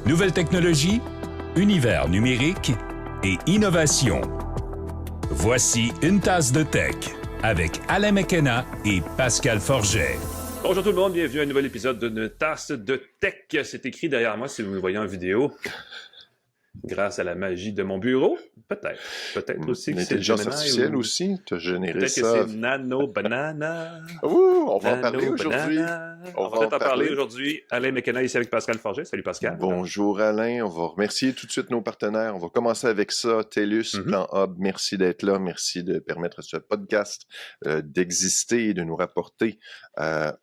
Nouvelles technologies, univers numérique et innovation. Voici une tasse de tech avec Alain McKenna et Pascal Forget. Bonjour tout le monde, bienvenue à un nouvel épisode d'une tasse de tech. C'est écrit derrière moi si vous me voyez en vidéo. Grâce à la magie de mon bureau, peut-être aussi que c'est l'intelligence artificielle aussi, tu as généré peut-être ça. Peut-être que c'est Nano Banana. Ouh, on va en parler aujourd'hui. On va peut-être en parler aujourd'hui. Alain McKenna ici avec Pascal Forget. Salut Pascal. Bonjour Alain, on va remercier tout de suite nos partenaires. On va commencer avec ça. TELUS, Plan Hub, merci d'être là. Merci de permettre à ce podcast d'exister et de nous rapporter un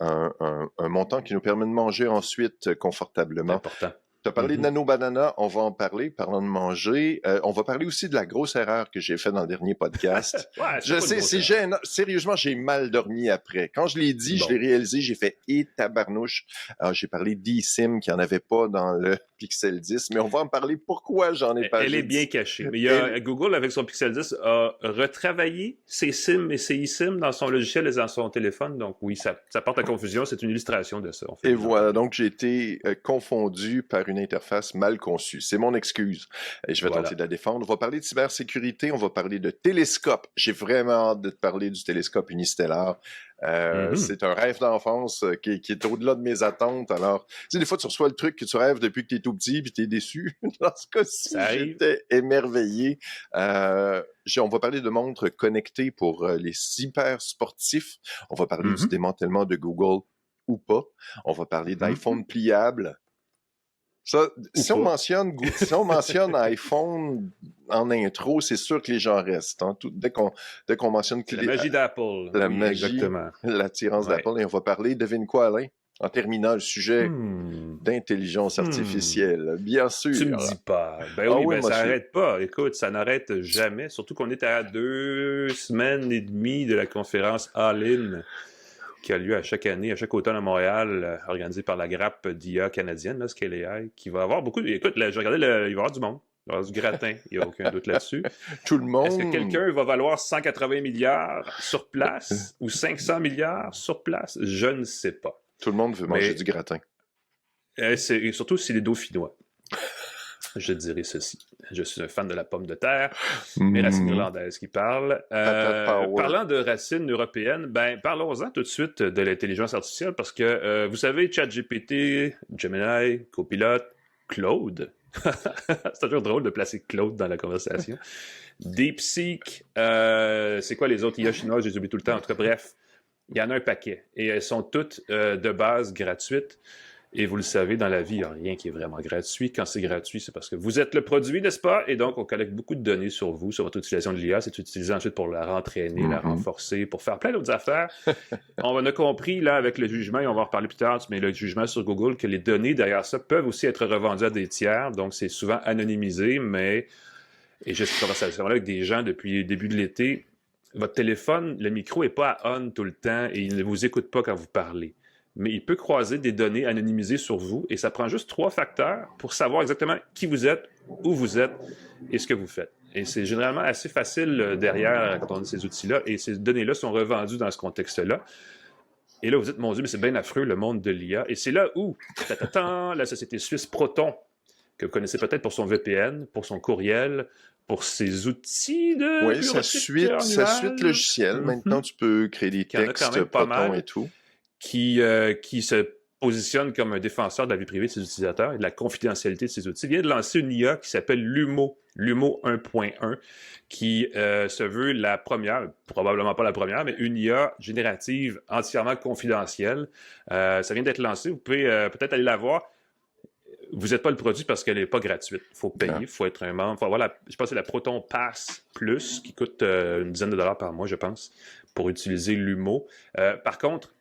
montant qui nous permet de manger ensuite confortablement. C'est important. Tu as parlé de Nano Banana, on va en parler, parlant de manger. On va parler aussi de la grosse erreur que j'ai faite dans le dernier podcast. Ouais, je sais, c'est gênant. Sérieusement, j'ai mal dormi après. Quand je l'ai dit, je l'ai réalisé, j'ai fait « et tabarnouche ». Alors, j'ai parlé d'eSIM qui n'en avait pas dans le Pixel 10, mais on va en parler pourquoi j'en ai pas. Elle est bien cachée. Mais il y a, Google, avec son Pixel 10, a retravaillé ses SIM et ses eSIM dans son logiciel et dans son téléphone. Donc oui, ça porte à confusion. C'est une illustration de ça. Et voilà, donc j'ai été confondu par une interface mal conçue. C'est mon excuse. Et je vais tenter de la défendre. On va parler de cybersécurité, on va parler de télescope. J'ai vraiment hâte de te parler du télescope unistellaire. C'est un rêve d'enfance qui est au-delà de mes attentes. Alors, tu sais, des fois, tu reçois le truc que tu rêves depuis que tu es tout petit puis tu es déçu. Dans ce cas-ci, j'étais émerveillé. On va parler de montres connectées pour les hyper sportifs. On va parler du démantèlement de Google ou pas. On va parler d'iPhone pliable. Ça, si on mentionne iPhone en intro, c'est sûr que les gens restent. Hein. Dès qu'on mentionne la magie d'Apple. La magie, exactement. L'attirance d'Apple. Et on va parler, devine quoi, Alain? En terminant le sujet d'intelligence artificielle, bien sûr. Tu me dis pas. Ben oui, ça n'arrête pas. Écoute, ça n'arrête jamais. Surtout qu'on est à 2 semaines et demie de la conférence All-In qui a lieu à chaque année, à chaque automne à Montréal, organisée par la grappe d'IA canadienne, là, Scale AI, qui va avoir beaucoup de... Écoute, j'ai regardé, il va y avoir du monde. Il va y avoir du gratin, il n'y a aucun doute là-dessus. Tout le monde... Est-ce que quelqu'un va valoir 180 milliards sur place ou 500 milliards sur place? Je ne sais pas. Tout le monde veut manger du gratin. Surtout si les Dauphinois. Je dirais ceci. Je suis un fan de la pomme de terre, mes racines irlandaises qui parlent. Parlant de racines européennes, parlons-en tout de suite de l'intelligence artificielle parce que, vous savez, ChatGPT, Gemini, Copilot, Claude. C'est toujours drôle de placer Claude dans la conversation. DeepSeek, c'est quoi les autres IA chinoises? Je les oublie tout le temps. En tout cas, bref, il y en a un paquet. Et elles sont toutes de base gratuites. Et vous le savez, dans la vie, il n'y a rien qui est vraiment gratuit. Quand c'est gratuit, c'est parce que vous êtes le produit, n'est-ce pas? Et donc, on collecte beaucoup de données sur vous, sur votre utilisation de l'IA. C'est utilisé ensuite pour la rentraîner, la renforcer, pour faire plein d'autres affaires. On a compris, là, avec le jugement, et on va en reparler plus tard, mais le jugement sur Google, que les données derrière ça peuvent aussi être revendues à des tiers. Donc, c'est souvent anonymisé, mais... Et j'ai cette conversation-là avec des gens depuis le début de l'été. Votre téléphone, le micro n'est pas à on tout le temps et il ne vous écoute pas quand vous parlez. Mais il peut croiser des données anonymisées sur vous et ça prend juste 3 facteurs pour savoir exactement qui vous êtes, où vous êtes et ce que vous faites. Et c'est généralement assez facile derrière quand on a ces outils-là et ces données-là sont revendues dans ce contexte-là. Et là, vous dites, mon Dieu, mais c'est bien affreux, le monde de l'IA. Et c'est là où la société suisse Proton, que vous connaissez peut-être pour son VPN, pour son courriel, pour ses outils de... Oui, sa suite logicielle. Maintenant, tu peux créer des textes Proton et tout. Qui se positionne comme un défenseur de la vie privée de ses utilisateurs et de la confidentialité de ses outils, vient de lancer une IA qui s'appelle Lumo 1.1, qui se veut la première, probablement pas la première, mais une IA générative entièrement confidentielle. Ça vient d'être lancé, vous pouvez peut-être aller la voir. Vous n'êtes pas le produit parce qu'elle n'est pas gratuite. Il faut payer, il faut être un membre. Faut avoir je pense que c'est la Proton Pass Plus, qui coûte une dizaine de dollars par mois, je pense, pour utiliser Lumo. Par contre,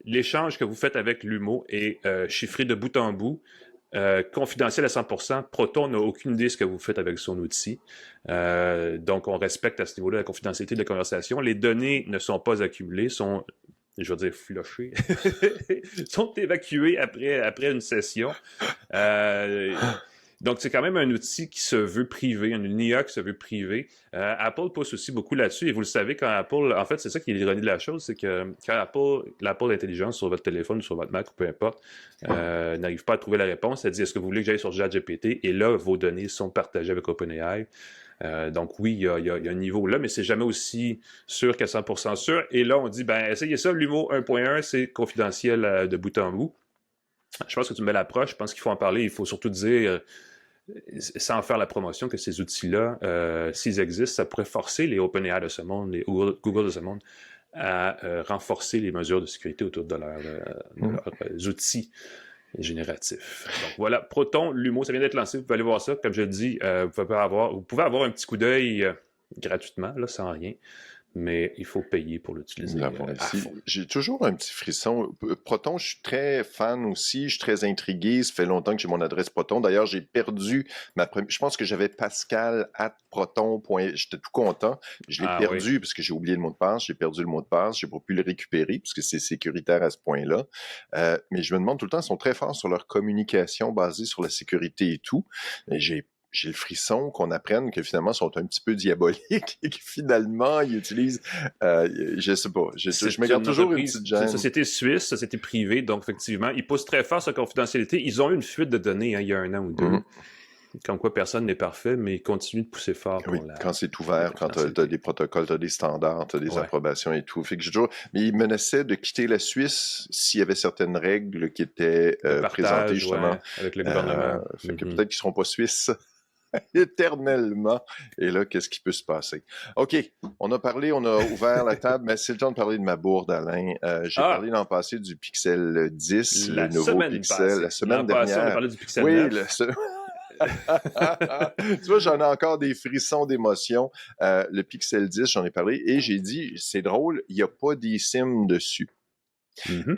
l'échange que vous faites avec Lumo est chiffré de bout en bout, confidentiel à 100%. Proton n'a aucune idée de ce que vous faites avec son outil. Donc, on respecte à ce niveau-là la confidentialité de la conversation. Les données ne sont pas accumulées, sont, je veux dire, flushées, sont évacuées après une session. Donc, c'est quand même un outil qui se veut privé, une IA qui se veut privé. Apple pousse aussi beaucoup là-dessus. Et vous le savez, quand Apple... En fait, c'est ça qui est l'ironie de la chose, c'est que quand l'Apple Intelligence sur votre téléphone, sur votre Mac ou peu importe, n'arrive pas à trouver la réponse, elle dit « Est-ce que vous voulez que j'aille sur ChatGPT? » Et là, vos données sont partagées avec OpenAI. Donc oui, il y a un niveau là, mais c'est jamais aussi sûr qu'à 100% sûr. Et là, on dit, essayez ça, l'humour 1.1, c'est confidentiel de bout en bout. Je pense que c'est une belle approche. Je pense qu'il faut en parler. Il faut surtout dire, sans faire la promotion, que ces outils-là, s'ils existent, ça pourrait forcer les OpenAI de ce monde, les Google de ce monde, à renforcer les mesures de sécurité autour de leurs outils génératifs. Donc voilà, Proton, l'humour, ça vient d'être lancé. Vous pouvez aller voir ça. Comme je le dis, vous pouvez avoir un petit coup d'œil gratuitement, là, sans rien. Mais il faut payer pour l'utiliser. J'ai toujours un petit frisson. Proton, je suis très fan aussi, je suis très intrigué. Ça fait longtemps que j'ai mon adresse Proton. D'ailleurs, j'ai perdu je pense que j'avais Pascal@proton. J'étais tout content. Je l'ai perdu parce que j'ai oublié le mot de passe. J'ai perdu le mot de passe. J'ai pas pu le récupérer parce que c'est sécuritaire à ce point-là. Mais je me demande tout le temps, ils sont très forts sur leur communication basée sur la sécurité et tout. Mais j'ai le frisson qu'on apprenne que finalement, ils sont un petit peu diaboliques et que finalement, ils utilisent... je sais pas. Je me garde toujours une petite gêne. C'est une société suisse, société privée, donc effectivement, ils poussent très fort sur la confidentialité. Ils ont eu une fuite de données il y a 1 an ou 2. Comme quoi, personne n'est parfait, mais ils continuent de pousser fort pour quand c'est ouvert, quand tu as des protocoles, tu as des standards, tu as des approbations et tout. Fait que mais ils menaçaient de quitter la Suisse s'il y avait certaines règles qui étaient présentées justement avec le gouvernement. Fait que peut-être qu'ils ne seront pas suisses éternellement. Et là, qu'est-ce qui peut se passer? OK, on a ouvert la table, mais c'est le temps de parler de ma bourde, Alain. J'ai parlé l'an passé du Pixel 10, le nouveau Pixel. La semaine dernière. On a parlé du Pixel 9. Tu vois, j'en ai encore des frissons d'émotion. Le Pixel 10, j'en ai parlé et j'ai dit, c'est drôle, il n'y a pas d'eSIM dessus.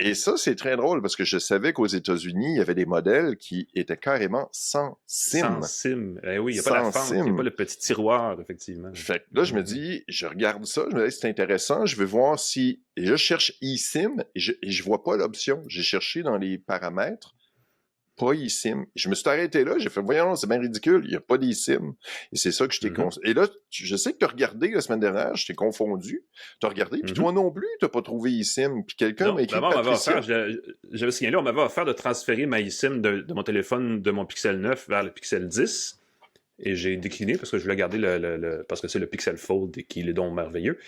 Et ça, c'est très drôle parce que je savais qu'aux États-Unis, il y avait des modèles qui étaient carrément sans SIM. Sans SIM. Oui, il n'y a pas la fente, il n'y a pas le petit tiroir, effectivement. Fait que là, je me dis, je regarde ça, je me dis, c'est intéressant, je vais voir si... Et là, je cherche eSIM et je vois pas l'option. J'ai cherché dans les paramètres. Pas eSIM. Je me suis arrêté là, j'ai fait, voyons, c'est bien ridicule, il n'y a pas d'eSIM. Et c'est ça que je t'ai Et là, je sais que tu as regardé la semaine dernière, je t'ai confondu. Tu as regardé, puis toi non plus, tu n'as pas trouvé eSIM. Puis quelqu'un m'a écrit Patricia. J'avais signalé, on m'avait offert de transférer ma eSIM de mon téléphone, de mon Pixel 9 vers le Pixel 10. Et j'ai décliné parce que je voulais garder parce que c'est le Pixel Fold qui est donc merveilleux.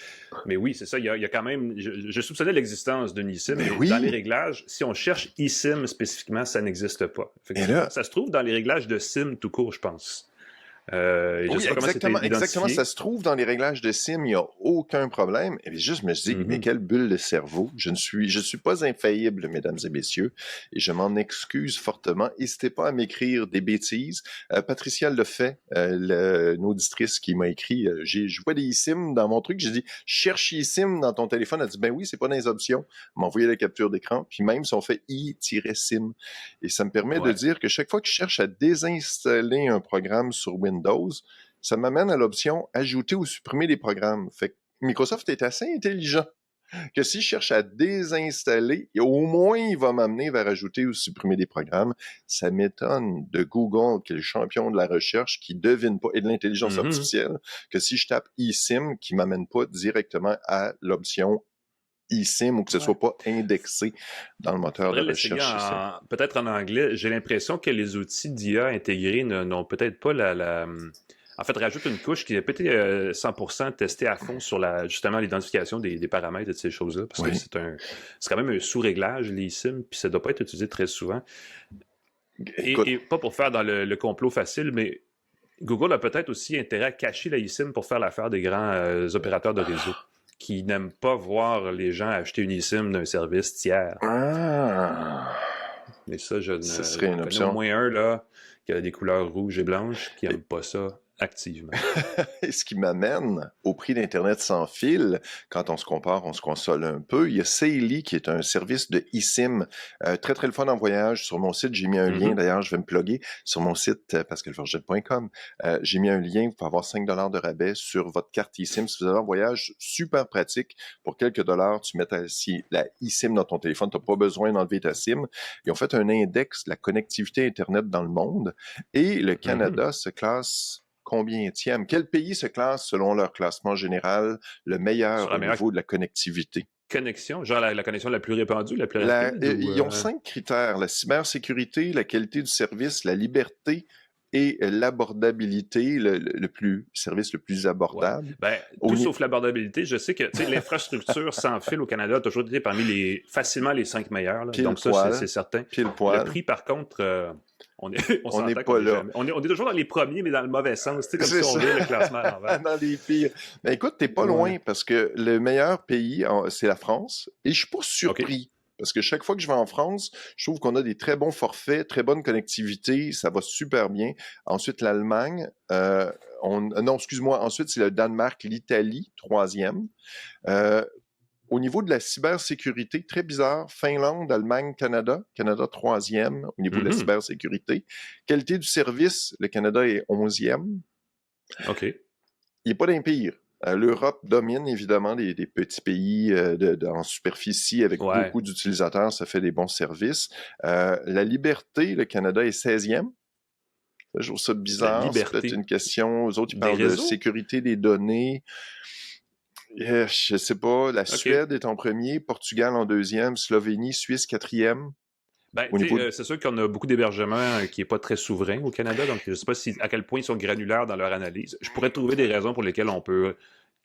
Mais oui, c'est ça, il y a quand même... Je soupçonnais l'existence d'une eSIM. Mais dans les réglages, si on cherche eSIM spécifiquement, ça n'existe pas. Là, ça se trouve dans les réglages de SIM tout court, je pense. Exactement. Ça se trouve dans les réglages de SIM, il n'y a aucun problème. Et juste, je me dis, mais quelle bulle de cerveau. Je ne suis pas infaillible, mesdames et messieurs, et je m'en excuse fortement. N'hésitez pas à m'écrire des bêtises. Patricia le fait, une auditrice qui m'a écrit, je vois des eSIM dans mon truc, j'ai dit, cherche eSIM dans ton téléphone. Elle dit, ben oui, c'est pas dans les options. Elle m'a envoyé la capture d'écran, puis même si on fait i-sim. Et ça me permet de dire que chaque fois que je cherche à désinstaller un programme sur Windows, ça m'amène à l'option ajouter ou supprimer des programmes. Fait que Microsoft est assez intelligent que si je cherche à désinstaller, au moins il va m'amener vers ajouter ou supprimer des programmes. Ça m'étonne de Google, qui est le champion de la recherche, qui devine pas, et de l'intelligence artificielle, que si je tape eSIM, qui m'amène pas directement à l'option eSIM ou que ce soit pas indexé dans le moteur de recherche. Peut-être en anglais, j'ai l'impression que les outils d'IA intégrés n'ont peut-être pas En fait, rajoute une couche qui est peut-être 100% testée à fond sur justement l'identification des paramètres et de ces choses-là, parce que c'est quand même un sous-réglage, l'eSIM, puis ça ne doit pas être utilisé très souvent. Et pas pour faire dans le complot facile, mais Google a peut-être aussi intérêt à cacher la eSIM pour faire l'affaire des grands opérateurs de réseau, qui n'aiment pas voir les gens acheter une eSIM d'un service tiers. Mais ça, ce serait une option. Au moins un, là, qui a des couleurs rouges et blanches, qui n'aime pas ça Activement. Et ce qui m'amène au prix d'Internet sans fil. Quand on se compare, on se console un peu. Il y a Saily qui est un service de eSIM très, très le fun en voyage. Sur mon site, j'ai mis un lien. D'ailleurs, je vais me plugger sur mon site pascalforget.com. J'ai mis un lien. Vous pouvez avoir 5 $ de rabais sur votre carte eSIM. Si vous allez en voyage, super pratique. Pour quelques dollars, tu mets la eSIM dans ton téléphone. Tu n'as pas besoin d'enlever ta SIM. Ils ont fait un index de la connectivité Internet dans le monde. Et le Canada se classe combienième? Quel pays se classe, selon leur classement général, le meilleur au niveau de la connectivité? Connexion, genre la connexion la plus répandue, la plus rapide? Ils ont 5 critères. La cybersécurité, la qualité du service, la liberté et l'abordabilité, le service le plus abordable. Ouais. Tout sauf l'abordabilité. Je sais que l'infrastructure sans fil au Canada a toujours été parmi facilement les 5 meilleurs. Là. Donc ça, c'est certain. Pile poil. Le prix, par contre... On n'est pas là. On est toujours dans les premiers, mais dans le mauvais sens. Comme si on vient le classement à l'envers. Dans les pires. Mais écoute, t'es pas loin, parce que le meilleur pays, c'est la France. Et je suis pas surpris. Okay. Parce que chaque fois que je vais en France, je trouve qu'on a des très bons forfaits, très bonne connectivité, ça va super bien. Ensuite, l'Allemagne. Non, excuse-moi. Ensuite, c'est le Danemark, l'Italie, 3e. Au niveau de la cybersécurité, très bizarre, Finlande, Allemagne, Canada. Canada, 3e au niveau de la cybersécurité. Qualité du service, le Canada est 11e. OK. Il n'est pas d'un pire. L'Europe domine évidemment des petits pays en superficie avec beaucoup d'utilisateurs, ça fait des bons services. La liberté, le Canada est 16e. Je trouve ça bizarre, c'est peut-être une question. Aux autres, ils parlent de sécurité des données. Je sais pas. La Suède est en premier, Portugal en 2e, Slovénie, Suisse 4e. C'est sûr qu'on a beaucoup d'hébergements qui n'est pas très souverain au Canada, donc je ne sais pas à quel point ils sont granulaires dans leur analyse. Je pourrais trouver des raisons pour lesquelles on peut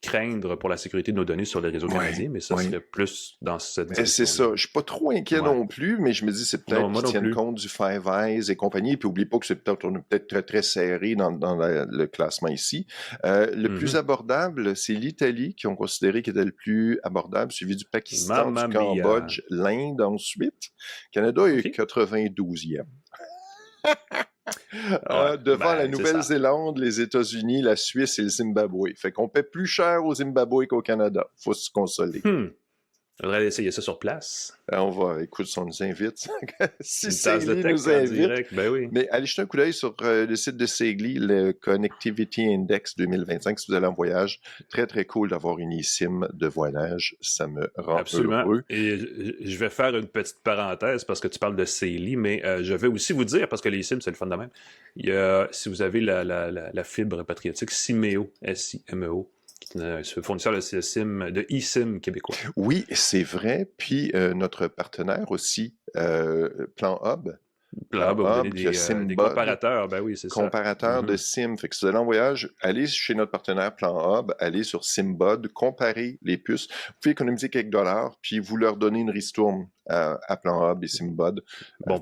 craindre pour la sécurité de nos données sur les réseaux canadiens, mais ça serait plus dans cette direction. C'est ça. Je suis pas trop inquiet non plus, mais je me dis c'est peut-être qu'ils tiennent compte du Five Eyes et compagnie, puis oublie pas que on est peut-être très, très serré dans le classement ici. Le plus abordable, c'est l'Italie, qui ont considéré qu'il était le plus abordable, suivi du Pakistan, du Cambodge, l'Inde ensuite. Canada est 92e. Devant la Nouvelle-Zélande, les États-Unis, la Suisse et le Zimbabwe. Fait qu'on paie plus cher au Zimbabwe qu'au Canada. Faut se consoler. Faudrait essayer ça sur place. On va, écoute, si on nous invite. Si Saily nous invite. Direct, ben oui. Mais allez jeter un coup d'œil sur le site de Saily, le Connectivity Index 2025, si vous allez en voyage. Très, très cool d'avoir une eSIM de voyage. Ça me rend heureux. Et je vais faire une petite parenthèse parce que tu parles de Saily, mais je vais aussi vous dire, parce que les SIM, c'est le fun de même, si vous avez la fibre patriotique Simeo, S-I-M-E-O, ce fournisseur de eSIM québécois. Oui, c'est vrai. Puis notre partenaire aussi, Plan Hub. Des comparateurs, ben oui, c'est ça. Comparateur de SIM. Fait que si vous allez en voyage, allez chez notre partenaire Plan Hub, allez sur SimBud, comparez les puces. Vous pouvez économiser quelques dollars, puis vous leur donnez une ristourne à Plan Hub et SimBud.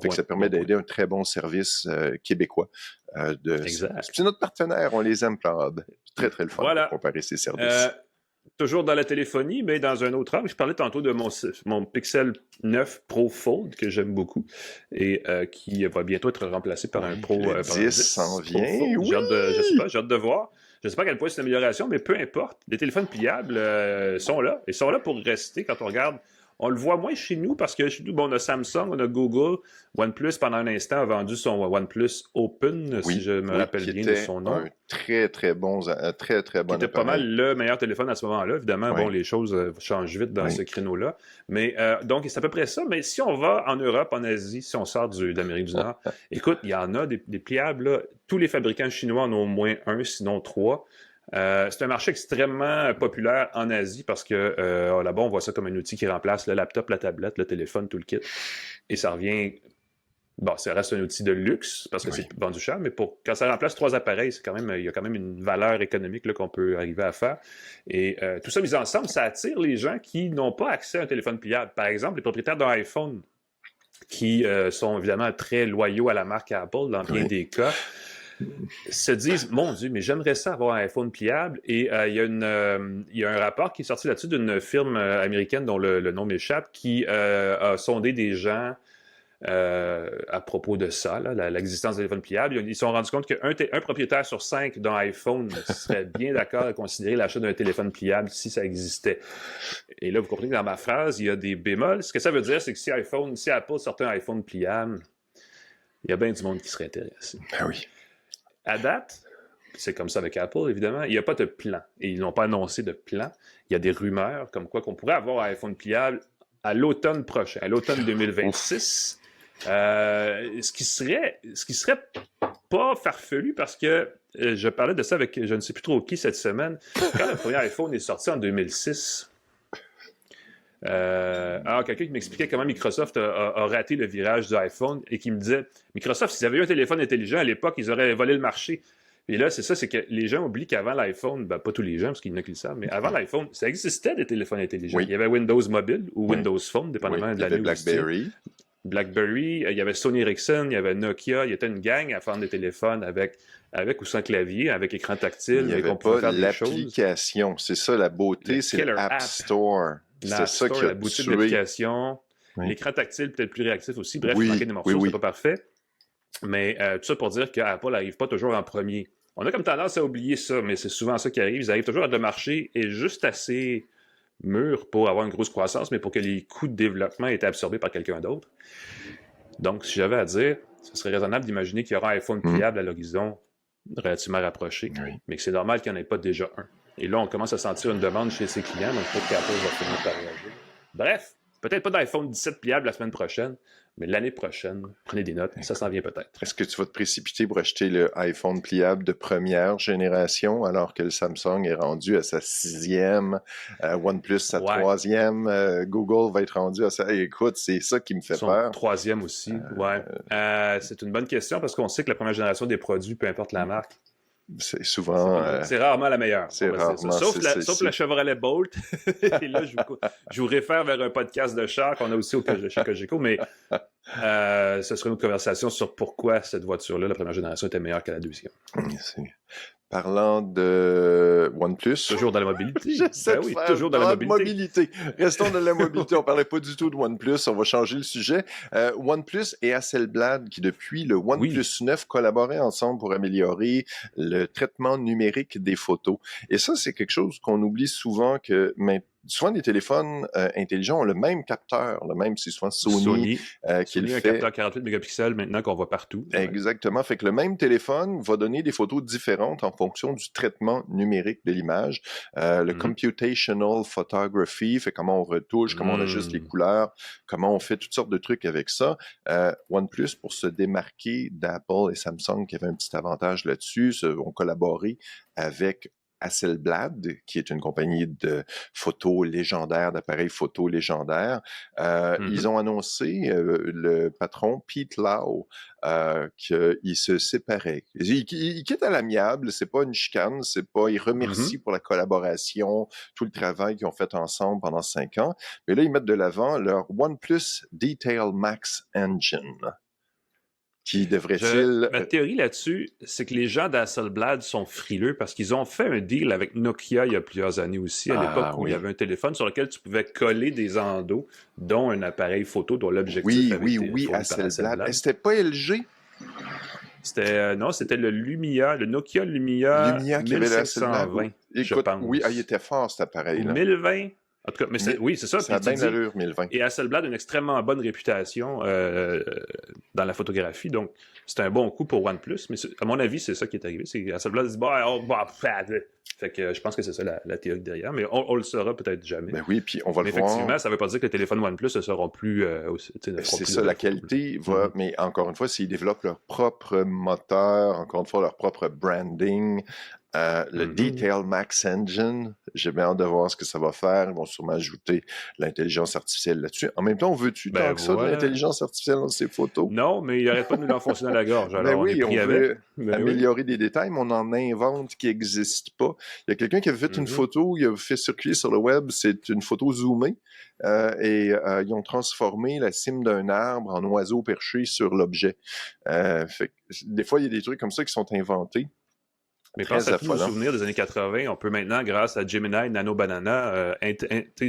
Fait que ça permet d'aider un très bon service québécois. C'est notre partenaire, on les aime, Plan Hub. Très, très le fun de comparer ces services. Toujours dans la téléphonie, mais dans un autre angle. Je parlais tantôt de mon Pixel 9 Pro Fold, que j'aime beaucoup, et qui va bientôt être remplacé par un Pro... Le 10 s'en vient, oui! J'ai hâte de voir. Je ne sais pas à quel point c'est une amélioration, mais peu importe. Les téléphones pliables sont là. Ils sont là pour rester quand on regarde. On le voit moins chez nous parce que chez nous, on a Samsung, on a Google. OnePlus, pendant un instant, a vendu son OnePlus Open, si je me rappelle bien de son nom. Un très, très bon appareil. Qui était pas mal le meilleur téléphone à ce moment-là. Évidemment, les choses changent vite dans ce créneau-là. Mais donc, c'est à peu près ça. Mais si on va en Europe, en Asie, si on sort d'Amérique du Nord, écoute, il y en a des pliables. Là. Tous les fabricants chinois en ont au moins un, sinon 3. C'est un marché extrêmement populaire en Asie parce que là-bas, on voit ça comme un outil qui remplace le laptop, la tablette, le téléphone, tout le kit. Et ça revient... Bon, ça reste un outil de luxe parce que c'est vendu cher, mais quand ça remplace 3 appareils, il y a quand même une valeur économique là, qu'on peut arriver à faire. Et tout ça mis ensemble, ça attire les gens qui n'ont pas accès à un téléphone pliable. Par exemple, les propriétaires d'un iPhone qui sont évidemment très loyaux à la marque Apple dans bien des cas, se disent, mon Dieu, mais j'aimerais ça avoir un iPhone pliable. Et il y a un rapport qui est sorti là-dessus d'une firme américaine dont le nom m'échappe, qui a sondé des gens à propos de ça, là, l'existence des téléphones pliables. Ils se sont rendus compte qu'un propriétaire sur 5 d'un iPhone serait bien d'accord à considérer l'achat d'un téléphone pliable si ça existait. Et là, vous comprenez que dans ma phrase, il y a des bémols. Ce que ça veut dire, c'est que si Apple sortait un iPhone pliable, il y a bien du monde qui serait intéressé. Ben oui. À date, c'est comme ça avec Apple, évidemment, il n'y a pas de plan. Et ils n'ont pas annoncé de plan. Il y a des rumeurs comme quoi qu'on pourrait avoir un iPhone pliable à l'automne prochain, à l'automne 2026. Ce qui serait pas farfelu parce que je parlais de ça avec je ne sais plus trop qui cette semaine. Quand le premier iPhone est sorti en 2006, alors quelqu'un qui m'expliquait comment Microsoft a raté le virage du iPhone et qui me disait Microsoft, s'ils avaient eu un téléphone intelligent à l'époque, ils auraient volé le marché. Et là, c'est ça, c'est que les gens oublient qu'avant l'iPhone, ben, pas tous les gens, parce qu'il y en a qui le savent, mais avant l'iPhone, ça existait des téléphones intelligents. Oui. Il y avait Windows Mobile ou Windows Phone, dépendamment de l'année. BlackBerry, il y avait Sony Ericsson, il y avait Nokia, il y avait une gang à faire des téléphones avec ou sans clavier, avec écran tactile. Il n'y avait pas l'application. C'est ça la beauté, c'est l'App Store. C'est ça qui a la boutique d'application. Oui. L'écran tactile peut-être plus réactif aussi. Bref, il manquait des morceaux, c'est pas parfait. Mais tout ça pour dire qu'Apple n'arrive pas toujours en premier. On a comme tendance à oublier ça, mais c'est souvent ça qui arrive. Ils arrivent toujours à le marché est juste assez mûr pour avoir une grosse croissance, mais pour que les coûts de développement aient été absorbés par quelqu'un d'autre. Donc, si j'avais à dire, ce serait raisonnable d'imaginer qu'il y aura un iPhone pliable à l'horizon relativement rapproché, mais que c'est normal qu'il n'y en ait pas déjà un. Et là, on commence à sentir une demande chez ses clients, donc peut-être qu'Apple va finir par réagir. Bref, peut-être pas d'iPhone 17 pliable la semaine prochaine, mais l'année prochaine, prenez des notes, ça s'en vient peut-être. Est-ce que tu vas te précipiter pour acheter le iPhone pliable de première génération alors que le Samsung est rendu à sa 6e, OnePlus sa 3e, Google va être rendu à sa... Écoute, c'est ça qui me fait peur. 3e aussi, c'est une bonne question parce qu'on sait que la première génération des produits, peu importe la marque, c'est souvent... c'est rarement la meilleure. C'est rarement... Sauf la Chevrolet Bolt. Et là, je vous réfère vers un podcast de char qu'on a aussi chez Cogeco, mais ce serait une autre conversation sur pourquoi cette voiture-là, la première génération, était meilleure que la deuxième. Parlant de OnePlus... Toujours dans la mobilité. Toujours dans la mobilité. Restons dans la mobilité. On parlait pas du tout de OnePlus. On va changer le sujet. OnePlus et Hasselblad, qui depuis le OnePlus 9 collaboraient ensemble pour améliorer le traitement numérique des photos. Et ça, c'est quelque chose qu'on oublie souvent que... Souvent, les téléphones intelligents ont le même capteur, c'est souvent Sony qui le fait. Un capteur 48 mégapixels maintenant qu'on voit partout. Exactement. Fait que le même téléphone va donner des photos différentes en fonction du traitement numérique de l'image. Le computational photography, fait comment on retouche, comment on ajuste les couleurs, comment on fait toutes sortes de trucs avec ça. OnePlus, pour se démarquer d'Apple et Samsung, qui avaient un petit avantage là-dessus, ont collaboré avec Hasselblad, qui est une compagnie de photos légendaires, d'appareils photos légendaires. Ils ont annoncé, le patron Pete Lau, qu'il se séparait. Il quitte à l'amiable, c'est pas une chicane, il remercie pour la collaboration, tout le travail qu'ils ont fait ensemble pendant 5 ans. Mais là, ils mettent de l'avant leur OnePlus Detail Max Engine. Ma théorie là-dessus, c'est que les gens d'Hasselblad sont frileux parce qu'ils ont fait un deal avec Nokia il y a plusieurs années aussi, à l'époque où il y avait un téléphone sur lequel tu pouvais coller des endos, dont un appareil photo dont l'objectif Oui, Hasselblad. C'était pas LG? C'était le Lumia, le Nokia Lumia 1520, je pense. Oui, il était fort cet appareil-là. 1020? En tout cas, mais c'est ça. Ça a bien l'allure, 1020. Et Hasselblad a une extrêmement bonne réputation dans la photographie, donc c'est un bon coup pour OnePlus, mais à mon avis, c'est ça qui est arrivé. C'est Hasselblad dit fait que je pense que c'est ça la théorie derrière, mais on le saura peut-être jamais. Ben oui, puis on va le voir. Effectivement, ça ne veut pas dire que les téléphones OnePlus ne seront plus... c'est ça, la qualité va... Mais encore une fois, s'ils développent leur propre moteur, encore une fois, leur propre branding... le Detail Max Engine, j'ai bien hâte de voir ce que ça va faire. Ils vont sûrement ajouter l'intelligence artificielle là-dessus. En même temps, veux-tu tant que ça de l'intelligence artificielle dans ces photos? Non, mais il n'arrête pas de nous l'enfoncer dans la gorge. Alors, on veut améliorer des détails, mais on en invente qui n'existent pas. Il y a quelqu'un qui avait fait une photo, il a fait circuler sur le web, c'est une photo zoomée, et ils ont transformé la cime d'un arbre en oiseau perché sur l'objet. Des fois, il y a des trucs comme ça qui sont inventés. Mais pense à tous nos souvenirs des années 80. On peut maintenant, grâce à Gemini et Nano Banana,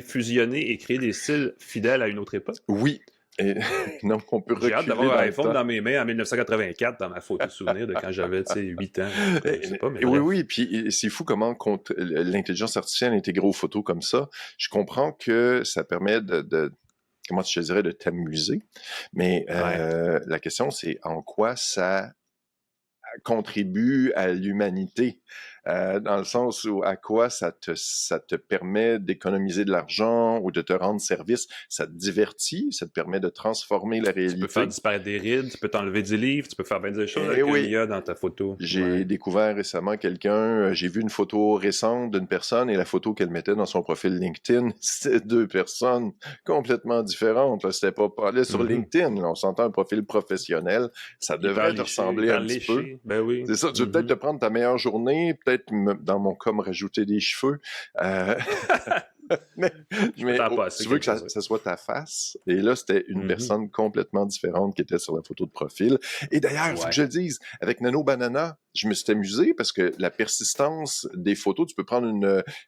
fusionner et créer des styles fidèles à une autre époque. Oui. Donc, on peut reculer. J'ai hâte d'avoir un iPhone dans mes mains en 1984 dans ma photo de souvenir de quand j'avais 8 ans. Je sais pas, mais oui, puis c'est fou comment l'intelligence artificielle intégrée aux photos comme ça. Je comprends que ça permet comment je te dirais, de t'amuser, mais la question, c'est en quoi ça contribue à l'humanité, dans le sens où à quoi ça te permet d'économiser de l'argent ou de te rendre service, ça te divertit, ça te permet de transformer la réalité. Tu peux faire disparaître des rides, tu peux t'enlever des livres, tu peux faire bien des choses avec l'IA dans ta photo. J'ai découvert récemment j'ai vu une photo récente d'une personne et la photo qu'elle mettait dans son profil LinkedIn, c'était 2 personnes complètement différentes. Là, c'était pas parlé sur LinkedIn, là, on s'entend un profil professionnel, ça devrait te ressembler un petit peu. Ben oui. C'est ça, tu veux peut-être te prendre ta meilleure journée, peut-être, dans mon cas, me rajouter des cheveux. Mais tu veux que ça soit ta face. Et là, c'était une personne complètement différente qui était sur la photo de profil. Et d'ailleurs, il faut que je le dise, avec Nano Banana, je me suis amusé parce que la persistance des photos, tu peux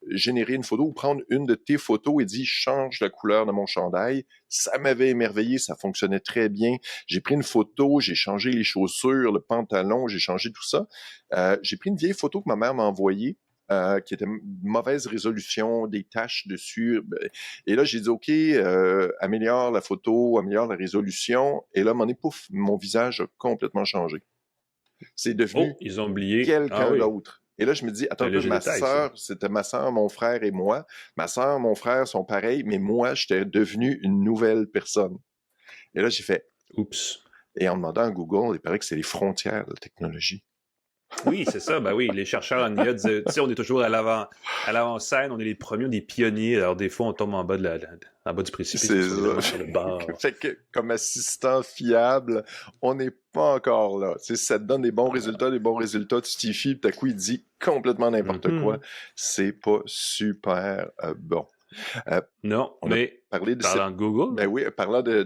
générer une photo ou prendre une de tes photos et dire « change la couleur de mon chandail ». Ça m'avait émerveillé, ça fonctionnait très bien. J'ai pris une photo, j'ai changé les chaussures, le pantalon, j'ai changé tout ça. J'ai pris une vieille photo que ma mère m'a envoyée. Qui était mauvaise résolution, des taches dessus. Et là, j'ai dit, OK, améliore la photo, améliore la résolution. Et là, à un moment donné, pouf, mon visage a complètement changé. C'est devenu ils ont oublié quelqu'un d'autre. Et là, je me dis, attends, c'était ma sœur, mon frère et moi. Ma sœur, mon frère sont pareils, mais moi, j'étais devenu une nouvelle personne. Et là, j'ai fait, oups. Et en demandant à Google, il paraît que c'est les frontières de la technologie. Oui, c'est ça. Ben oui, les chercheurs en IA disaient, tu sais, on est toujours à l'avant-scène, on est les premiers, on est des pionniers. Alors des fois, on tombe en bas du précipice. C'est ça. Sur le bord. Fait que, comme assistant fiable, on n'est pas encore là. Tu sais, si ça te donne des bons résultats, tu t'y fies, puis tout à coup, il dit complètement n'importe quoi. C'est pas super bon. Non, mais parlant de Google. Ben oui, parlant de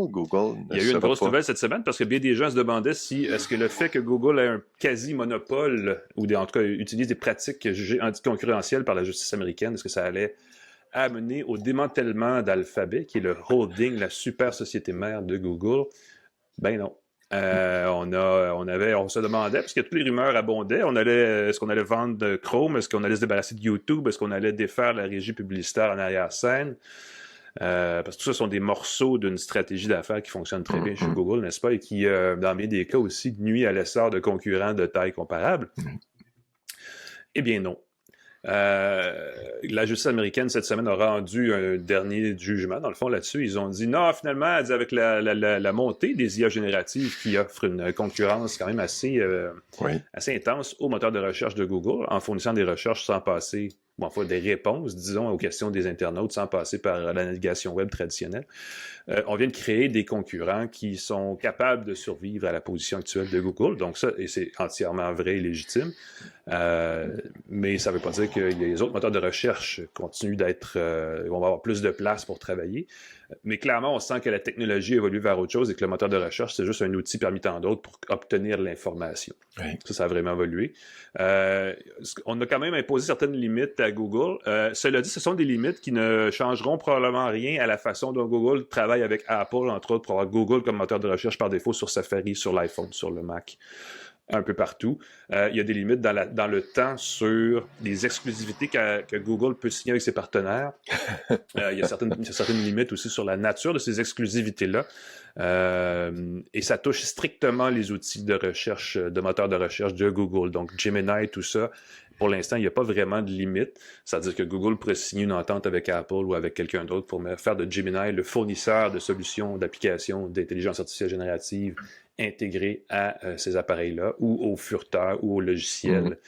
Google. Il y a eu une grosse nouvelle cette semaine parce que bien des gens se demandaient si est-ce que le fait que Google ait un quasi-monopole ou en tout cas utilise des pratiques jugées anticoncurrentielles par la justice américaine, est-ce que ça allait amener au démantèlement d'Alphabet, qui est le holding, la super société mère de Google? Ben non. On se demandait, parce que toutes les rumeurs abondaient, est-ce qu'on allait vendre Chrome, est-ce qu'on allait se débarrasser de YouTube, est-ce qu'on allait défaire la régie publicitaire en arrière-scène, parce que tout ça sont des morceaux d'une stratégie d'affaires qui fonctionne très bien chez Google, n'est-ce pas, et qui, dans bien des cas aussi, nuit à l'essor de concurrents de taille comparable. Eh bien non. La justice américaine cette semaine a rendu un dernier jugement dans le fond là-dessus. Ils ont dit non, finalement, avec la montée des IA génératives qui offrent une concurrence quand même assez intense au moteur de recherche de Google en fournissant des recherches sans passer, des réponses, disons, aux questions des internautes sans passer par la navigation web traditionnelle. On vient de créer des concurrents qui sont capables de survivre à la position actuelle de Google. Donc ça, et c'est entièrement vrai et légitime. Mais ça ne veut pas dire que les autres moteurs de recherche continuent vont avoir plus de place pour travailler. Mais clairement, on sent que la technologie évolue vers autre chose et que le moteur de recherche, c'est juste un outil parmi tant d'autres pour obtenir l'information. Oui. Ça a vraiment évolué. On a quand même imposé certaines limites à Google. Cela dit, ce sont des limites qui ne changeront probablement rien à la façon dont Google travaille avec Apple, entre autres, pour avoir Google comme moteur de recherche par défaut sur Safari, sur l'iPhone, sur le Mac. Un peu partout. Il y a des limites dans le temps sur les exclusivités que Google peut signer avec ses partenaires. Il y a certaines limites aussi sur la nature de ces exclusivités-là. Et ça touche strictement les outils de recherche, de moteurs de recherche de Google. Donc Gemini, tout ça, pour l'instant, il n'y a pas vraiment de limite. C'est-à-dire que Google pourrait signer une entente avec Apple ou avec quelqu'un d'autre pour faire de Gemini le fournisseur de solutions, d'applications d'intelligence artificielle générative intégrés à ces appareils-là ou aux furteurs ou aux logiciels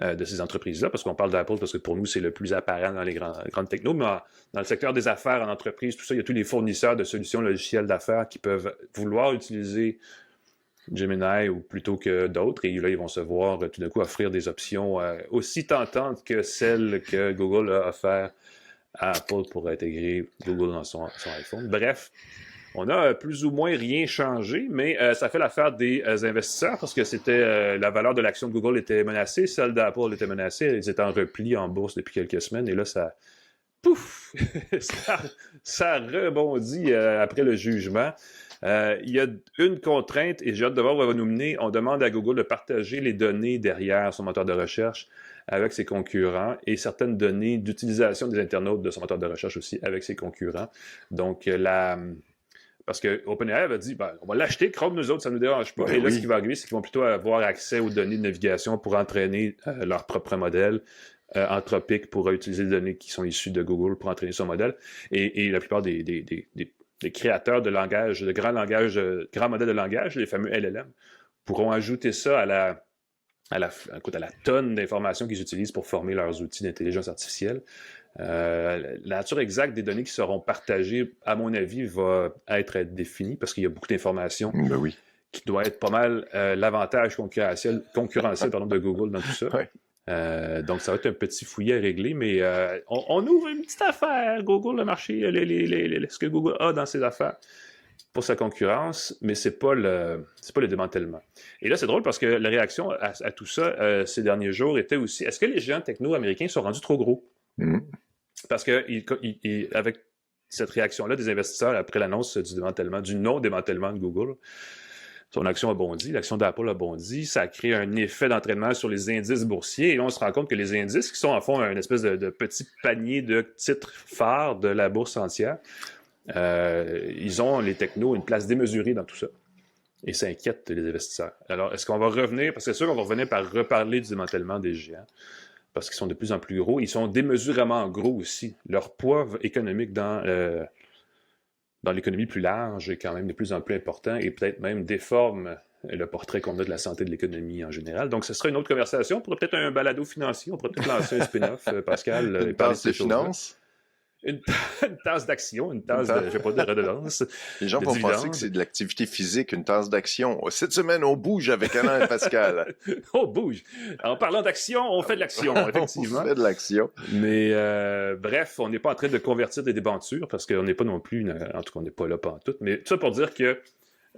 de ces entreprises-là, parce qu'on parle d'Apple parce que pour nous, c'est le plus apparent dans les grandes technos, mais dans le secteur des affaires, en entreprise, tout ça, il y a tous les fournisseurs de solutions logicielles d'affaires qui peuvent vouloir utiliser Gemini ou plutôt que d'autres, et là, ils vont se voir tout d'un coup offrir des options aussi tentantes que celles que Google a offertes à Apple pour intégrer Google dans son iPhone. Bref, on a plus ou moins rien changé, mais ça fait l'affaire des investisseurs parce que c'était la valeur de l'action de Google était menacée, celle d'Apple était menacée, ils étaient en repli en bourse depuis quelques semaines, et là, ça pouf, ça rebondit après le jugement. Il y a une contrainte, et j'ai hâte de voir où elle va nous mener. On demande à Google de partager les données derrière son moteur de recherche avec ses concurrents et certaines données d'utilisation des internautes de son moteur de recherche aussi avec ses concurrents. Donc, parce que OpenAI a dit, on va l'acheter, Chrome, nous autres, ça ne nous dérange pas. Et là, ce qui va arriver, c'est qu'ils vont plutôt avoir accès aux données de navigation pour entraîner leur propre modèle. Anthropic pourra utiliser les données qui sont issues de Google pour entraîner son modèle. Et la plupart des créateurs de langage, de grands modèles de langage, les fameux LLM, pourront ajouter ça à la tonne d'informations qu'ils utilisent pour former leurs outils d'intelligence artificielle. La nature exacte des données qui seront partagées, à mon avis, va être définie parce qu'il y a beaucoup d'informations qui doivent être pas mal l'avantage concurrentiel de Google dans tout ça. Ouais. Donc, ça va être un petit fouillis à régler, mais on ouvre une petite affaire. Google, le marché, ce que Google a dans ses affaires pour sa concurrence, mais c'est pas le démantèlement. Et là, c'est drôle parce que la réaction à tout ça ces derniers jours était aussi, est-ce que les géants techno américains sont rendus trop gros? Parce que avec cette réaction-là des investisseurs après l'annonce du non-démantèlement de Google, son action a bondi, l'action d'Apple a bondi, ça a créé un effet d'entraînement sur les indices boursiers, et là, on se rend compte que les indices, qui sont en fond un espèce de petit panier de titres phares de la bourse entière, ils ont, les technos, une place démesurée dans tout ça. Et ça inquiète les investisseurs. Alors, est-ce qu'on va revenir, parce que c'est sûr qu'on va revenir par reparler du démantèlement des géants, parce qu'ils sont de plus en plus gros, ils sont démesurément gros aussi. Leur poids économique dans l'économie plus large est quand même de plus en plus important et peut-être même déforme le portrait qu'on a de la santé de l'économie en général. Donc, ce sera une autre conversation. On pourrait peut-être un balado financier. On pourrait peut-être lancer un spin-off, Pascal. Une tasse de finance. Une tasse d'action, une tasse de, je sais pas, de redondance. Les gens vont penser que c'est de l'activité physique, une tasse d'action. Cette semaine, on bouge avec Alain et Pascal. On bouge. En parlant d'action, on fait de l'action, effectivement. On fait de l'action. Mais bref, on n'est pas en train de convertir des débentures parce qu'on n'est pas non plus, en tout cas, on n'est pas là pantoute. Mais tout ça pour dire que,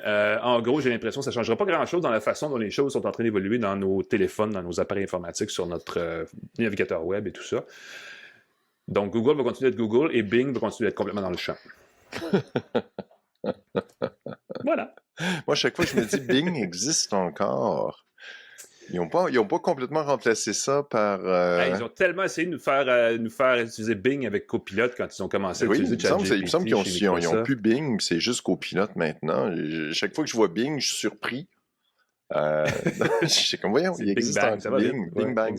en gros, j'ai l'impression que ça ne changera pas grand-chose dans la façon dont les choses sont en train d'évoluer dans nos téléphones, dans nos appareils informatiques, sur notre navigateur web et tout ça. Donc, Google va continuer d'être Google et Bing va continuer d'être complètement dans le champ. Voilà. Moi, chaque fois, je me dis, Bing existe encore. Ils n'ont pas complètement remplacé ça par... Ils ont tellement essayé de nous faire utiliser Bing avec Copilot quand ils ont commencé à utiliser ChatGPT. Il me semble qu'ils ont plus Bing, c'est juste Copilot maintenant. Chaque fois que je vois Bing, je suis surpris. Je sais comme, voyons, il existe un Bing Bang.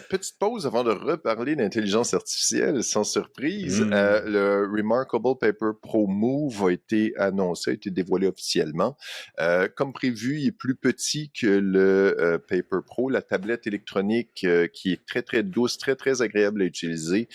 Petite pause avant de reparler d'intelligence artificielle, sans surprise. Le Remarkable Paper Pro Move a été annoncé, a été dévoilé officiellement. Comme prévu, il est plus petit que le Paper Pro, la tablette électronique qui est très, très douce, très, très agréable à utiliser,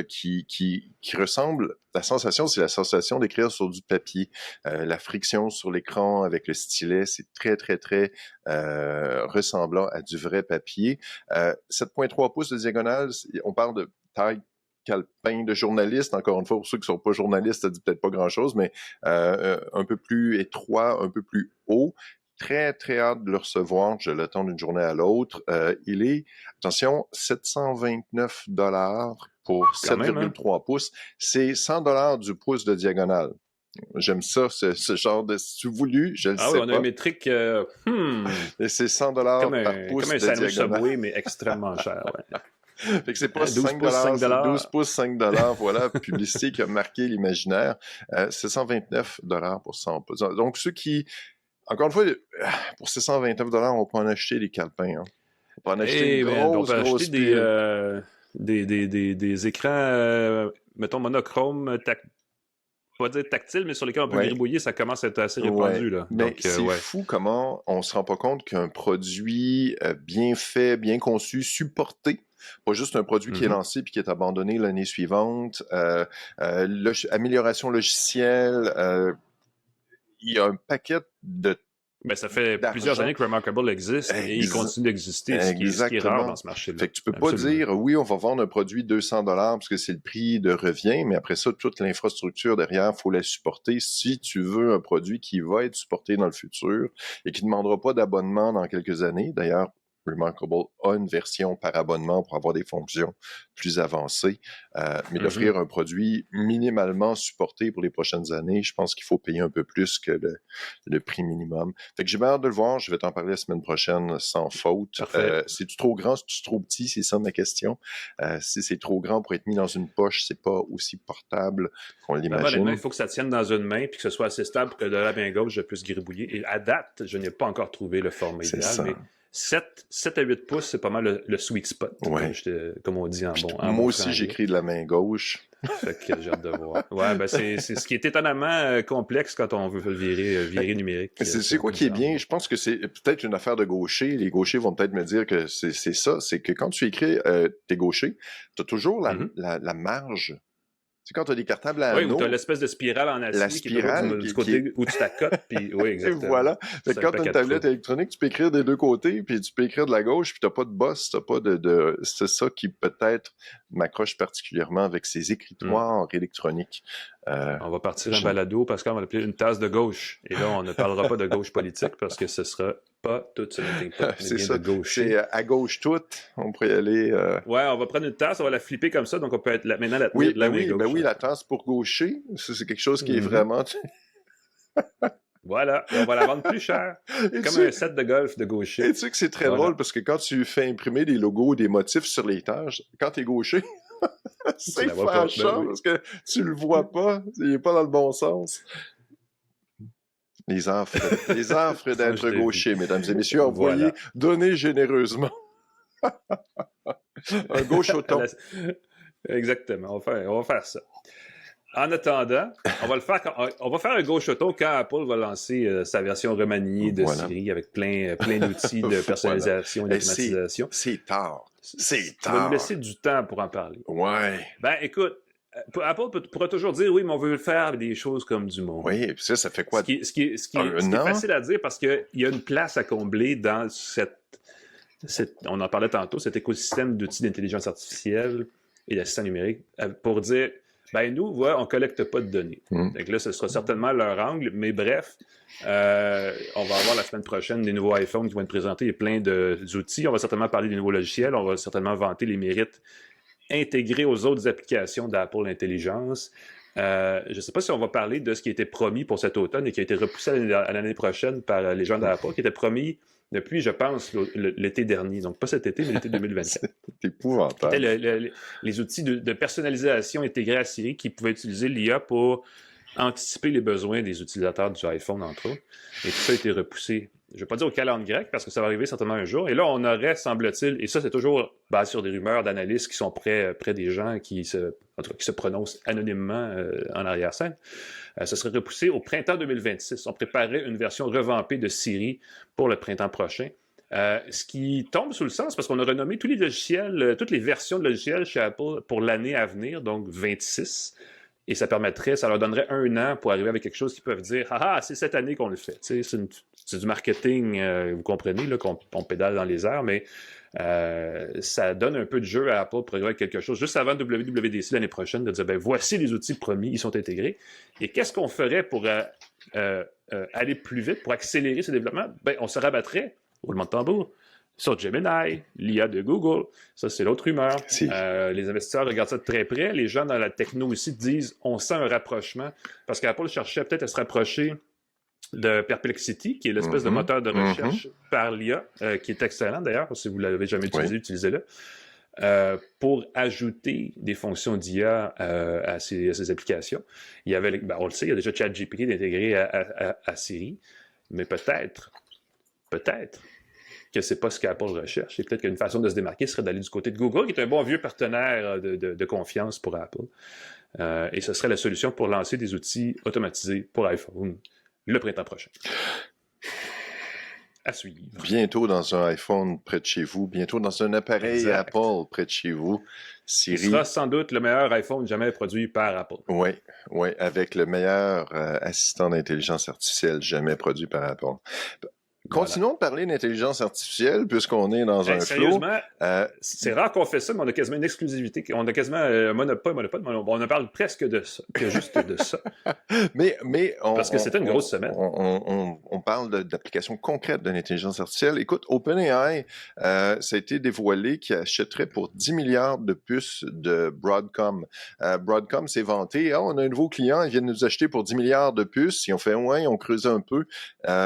qui ressemble... La sensation, c'est la sensation d'écrire sur du papier. La friction sur l'écran avec le stylet, c'est très, très, très ressemblant à du vrai papier. 7,3 pouces de diagonale, on parle de taille calepin de journaliste. Encore une fois, pour ceux qui ne sont pas journalistes, ça dit peut-être pas grand-chose, mais un peu plus étroit, un peu plus haut. Très, très hâte de le recevoir. Je l'attends d'une journée à l'autre. Il est, attention, 729 $ pour 7,3 pouces. C'est 100 $ du pouce de diagonale. J'aime ça, ce genre de... Si tu voulu, je le sais pas. Ah oui, on a une métrique... Et c'est 100 $ par pouce de diagonale. Comme un sandwich Subway, mais extrêmement cher. Ouais. Fait que c'est pas 5 $, c'est 12 pouces, 5 $. Voilà, publicité qui a marqué l'imaginaire. C'est 129 $ pour 100 pouces. Donc, ceux qui... Encore une fois, pour 629 $, on peut en acheter des calepins. Hein. On peut en acheter une grosse acheter des écrans, mettons, monochrome, pas dire tactile, mais sur lesquels on peut gribouiller, ça commence à être assez répandu. Là. Mais donc, c'est fou comment on se rend pas compte qu'un produit bien fait, bien conçu, supporté, pas juste un produit qui est lancé puis qui est abandonné l'année suivante, amélioration logicielle, il y a un paquet de... Ben, ça fait plusieurs années que Remarkable existe et il continue d'exister, ce qui est rare dans ce marché-là. Fait que tu peux pas dire, oui, on va vendre un produit 200 $ parce que c'est le prix de revient, mais après ça, toute l'infrastructure derrière, il faut la supporter si tu veux un produit qui va être supporté dans le futur et qui ne demandera pas d'abonnement dans quelques années. D'ailleurs, Remarkable a une version par abonnement pour avoir des fonctions plus avancées, mais d'offrir un produit minimalement supporté pour les prochaines années, je pense qu'il faut payer un peu plus que le prix minimum. Fait que j'ai bien hâte de le voir, je vais t'en parler la semaine prochaine sans faute. C'est-tu trop grand, c'est-tu trop petit, c'est ça ma question. Si c'est trop grand pour être mis dans une poche, c'est pas aussi portable qu'on l'imagine. Il faut que ça tienne dans une main puis que ce soit assez stable pour que de la main gauche, je puisse gribouiller. Et à date, je n'ai pas encore trouvé le format idéal, mais 7 à 8 pouces, c'est pas mal le sweet spot, comme on dit en bon. Moi aussi, j'écris de la main gauche. Fait que j'ai hâte de voir. Ouais, ben c'est ce qui est étonnamment complexe quand on veut virer numérique. C'est quoi qui est bien? Je pense que c'est peut-être une affaire de gaucher. Les gauchers vont peut-être me dire que c'est ça. C'est que quand tu écris t'es gaucher, t'as toujours la marge. Tu sais, quand tu as des cartables à anneaux... Oui, où tu as l'espèce de spirale en acier qui est du côté où tu t'accotes, puis oui, exactement. Et voilà. Fait que quand tu as une tablette électronique, tu peux écrire des deux côtés, puis tu peux écrire de la gauche, puis tu n'as pas de boss, tu n'as pas de... C'est ça qui peut-être m'accroche particulièrement avec ces écritoires électroniques. On va partir en balado parce qu'on va l'appeler une tasse de gauche. Et là, on ne parlera pas de gauche politique parce que ce sera pas tout ce meeting pot. C'est ça. C'est à gauche toute. On pourrait y aller. Ouais, on va prendre une tasse, on va la flipper comme ça, donc on peut être maintenant la tenir de la main gauche. Oui, la tasse pour gaucher. C'est quelque chose qui est vraiment. Voilà, et on va la vendre plus cher. Comme un set de golf de gaucher. Et tu sais que c'est très drôle parce que quand tu fais imprimer des logos, des motifs sur les tâches, quand t'es gaucher, c'est fâchant parce que tu le vois pas, il est pas dans le bon sens. Les affres d'être gaucher, mesdames et messieurs, envoyez, donnez généreusement. Un gauchoton. Exactement, on va faire ça. En attendant, on va faire un gauchoton quand Apple va lancer sa version remaniée de Siri avec plein d'outils de personnalisation et d'automatisation. C'est tard. Tu vas nous laisser du temps pour en parler. Ouais. Ben, écoute, Apple pourra toujours dire, oui, mais on veut faire des choses comme du monde. Oui, et puis ça fait quoi? Ce qui est facile à dire parce qu'il y a une place à combler dans on en parlait tantôt, cet écosystème d'outils d'intelligence artificielle et d'assistants numériques pour dire, ben nous, on collecte pas de données. Donc là, ce sera certainement leur angle, mais bref, on va avoir la semaine prochaine des nouveaux iPhones qui vont être présentés et plein d'outils. On va certainement parler des nouveaux logiciels, on va certainement vanter les mérites intégrés aux autres applications d'Apple Intelligence. Je ne sais pas si on va parler de ce qui a été promis pour cet automne et qui a été repoussé à l'année prochaine par les gens d'Apple, qui était promis depuis, je pense, l'été dernier. Donc, pas cet été, mais l'été 2024. C'est épouvantable. C'était les outils de personnalisation intégrés à Siri qui pouvaient utiliser l'IA pour anticiper les besoins des utilisateurs du iPhone, entre autres. Et tout ça a été repoussé. Je ne vais pas dire au calendrier grec, parce que ça va arriver certainement un jour. Et là, on aurait, semble-t-il, et ça, c'est toujours basé sur des rumeurs d'analystes qui sont près des gens qui se prononcent anonymement en arrière-scène. Ce serait repoussé au printemps 2026. On préparait une version revampée de Siri pour le printemps prochain. Ce qui tombe sous le sens, parce qu'on a renommé tous les logiciels, toutes les versions de logiciels chez Apple pour l'année à venir, donc 26. Et ça leur donnerait 1 an pour arriver avec quelque chose qu'ils peuvent dire « Ah, c'est cette année qu'on le fait. » C'est du marketing, vous comprenez, là, qu'on pédale dans les airs, mais ça donne un peu de jeu à Apple pour arriver avec quelque chose juste avant WWDC l'année prochaine, de dire « voici les outils promis, ils sont intégrés. » Et qu'est-ce qu'on ferait pour aller plus vite, pour accélérer ce développement? On se rabattrait, roulement de tambour, sur Gemini, l'IA de Google. Ça, c'est l'autre rumeur. Les investisseurs regardent ça de très près. Les gens dans la techno aussi disent on sent un rapprochement parce qu'Apple cherchait peut-être à se rapprocher de Perplexity, qui est l'espèce de moteur de recherche par l'IA, qui est excellent d'ailleurs. Si vous ne l'avez jamais utilisé, utilisez-le. Pour ajouter des fonctions d'IA à ces applications. Il y avait, on le sait, il y a déjà ChatGPT intégré à Siri, mais peut-être que c'est pas ce qu'Apple recherche. Et peut-être qu'une façon de se démarquer serait d'aller du côté de Google, qui est un bon vieux partenaire de confiance pour Apple. Et ce serait la solution pour lancer des outils automatisés pour iPhone le printemps prochain. À suivre. Bientôt dans un iPhone près de chez vous, bientôt dans un appareil Apple près de chez vous. Siri. Ce sera sans doute le meilleur iPhone jamais produit par Apple. Oui, avec le meilleur assistant d'intelligence artificielle jamais produit par Apple. continuons de parler d'intelligence artificielle, puisqu'on est dans un flow. Sérieusement, c'est rare qu'on fait ça, mais on a quasiment une exclusivité. On a quasiment un monopole, on en parle presque de ça, que juste de ça. Parce que c'était une grosse semaine. On parle d'applications concrètes de l'intelligence artificielle. Écoute, OpenAI, ça a été dévoilé qu'il achèterait pour 10 milliards de puces de Broadcom. Broadcom s'est vanté, on a un nouveau client, ils viennent nous acheter pour 10 milliards de puces. Ils ont fait, ouais, on creusé un peu.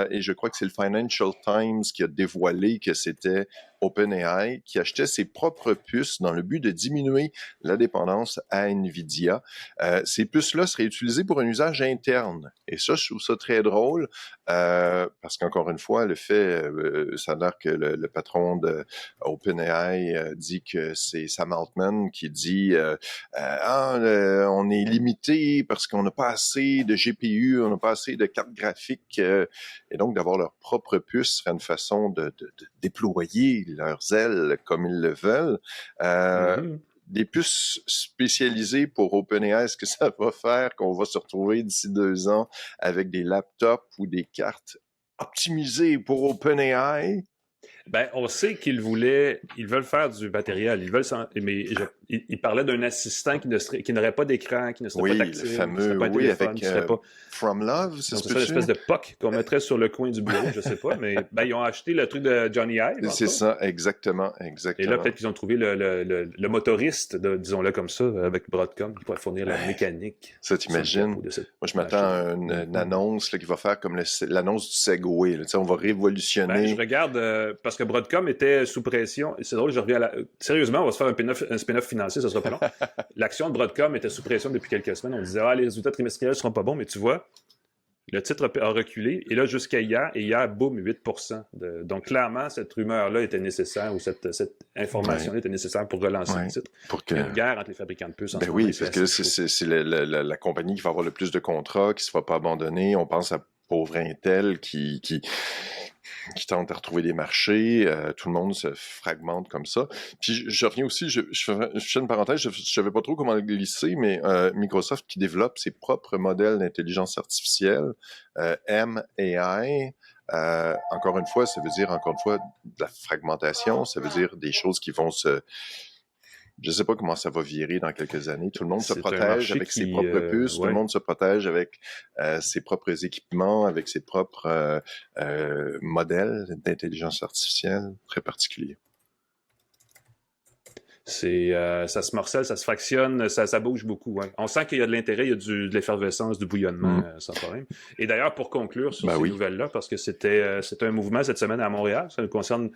Et je crois que c'est le Financial Times qui a dévoilé que c'était OpenAI qui achetait ses propres puces dans le but de diminuer la dépendance à NVIDIA. Ces puces-là seraient utilisées pour un usage interne. Et ça, je trouve ça très drôle parce qu'encore une fois, le fait, ça a l'air que le patron de OpenAI dit que c'est Sam Altman qui dit on est limité parce qu'on n'a pas assez de GPU, on n'a pas assez de cartes graphiques. Et donc, d'avoir leur propre puce serait une façon de déployer leurs ailes comme ils le veulent. Des puces spécialisées pour OpenAI, est-ce que ça va faire qu'on va se retrouver d'ici 2 ans avec des laptops ou des cartes optimisées pour OpenAI? Ben, on sait qu'ils veulent faire du matériel, mais ils parlaient d'un assistant qui n'aurait pas d'écran, qui ne serait pas tactile, le fameux, avec From Love, c'est ça, l'espèce de POC qu'on mettrait sur le coin du bureau, je sais pas, mais ils ont acheté le truc de Johnny Ive. C'est ça, exactement. Et là, peut-être qu'ils ont trouvé le motoriste, disons-le comme ça, avec Broadcom, qui pourrait fournir la mécanique. Ça, t'imagines? Moi, je m'attends à une annonce qui va faire comme l'annonce du Segway. On va révolutionner. Ben, je regarde, parce que Broadcom était sous pression. C'est drôle, je reviens sérieusement, on va se faire un spin-off financier, ça sera pas long. L'action de Broadcom était sous pression depuis quelques semaines. On disait, les résultats trimestriels seront pas bons, mais tu vois, le titre a reculé. Et là, jusqu'à hier, boum, 8%. Donc, clairement, cette rumeur-là était nécessaire, ou cette information-là était nécessaire pour relancer le titre. Il y a une guerre entre les fabricants de puces en ce moment. Oui, parce que c'est la compagnie qui va avoir le plus de contrats, qui ne se fera pas abandonner. On pense à pauvre Intel qui tente à retrouver des marchés, tout le monde se fragmente comme ça. Puis je reviens aussi, je fais une parenthèse, je savais pas trop comment le glisser, mais Microsoft qui développe ses propres modèles d'intelligence artificielle, MAI, encore une fois, ça veut dire de la fragmentation, ça veut dire des choses qui vont je ne sais pas comment ça va virer dans quelques années. Tout le monde se protège avec ses propres puces, tout le monde se protège avec ses propres équipements, avec ses propres modèles d'intelligence artificielle très particuliers. Ça se morcelle, ça se fractionne, ça bouge beaucoup. Hein. On sent qu'il y a de l'intérêt, il y a de l'effervescence, du bouillonnement, sans problème. Et d'ailleurs, pour conclure sur ces nouvelles-là, parce que c'était un mouvement cette semaine à Montréal, ça nous concerne...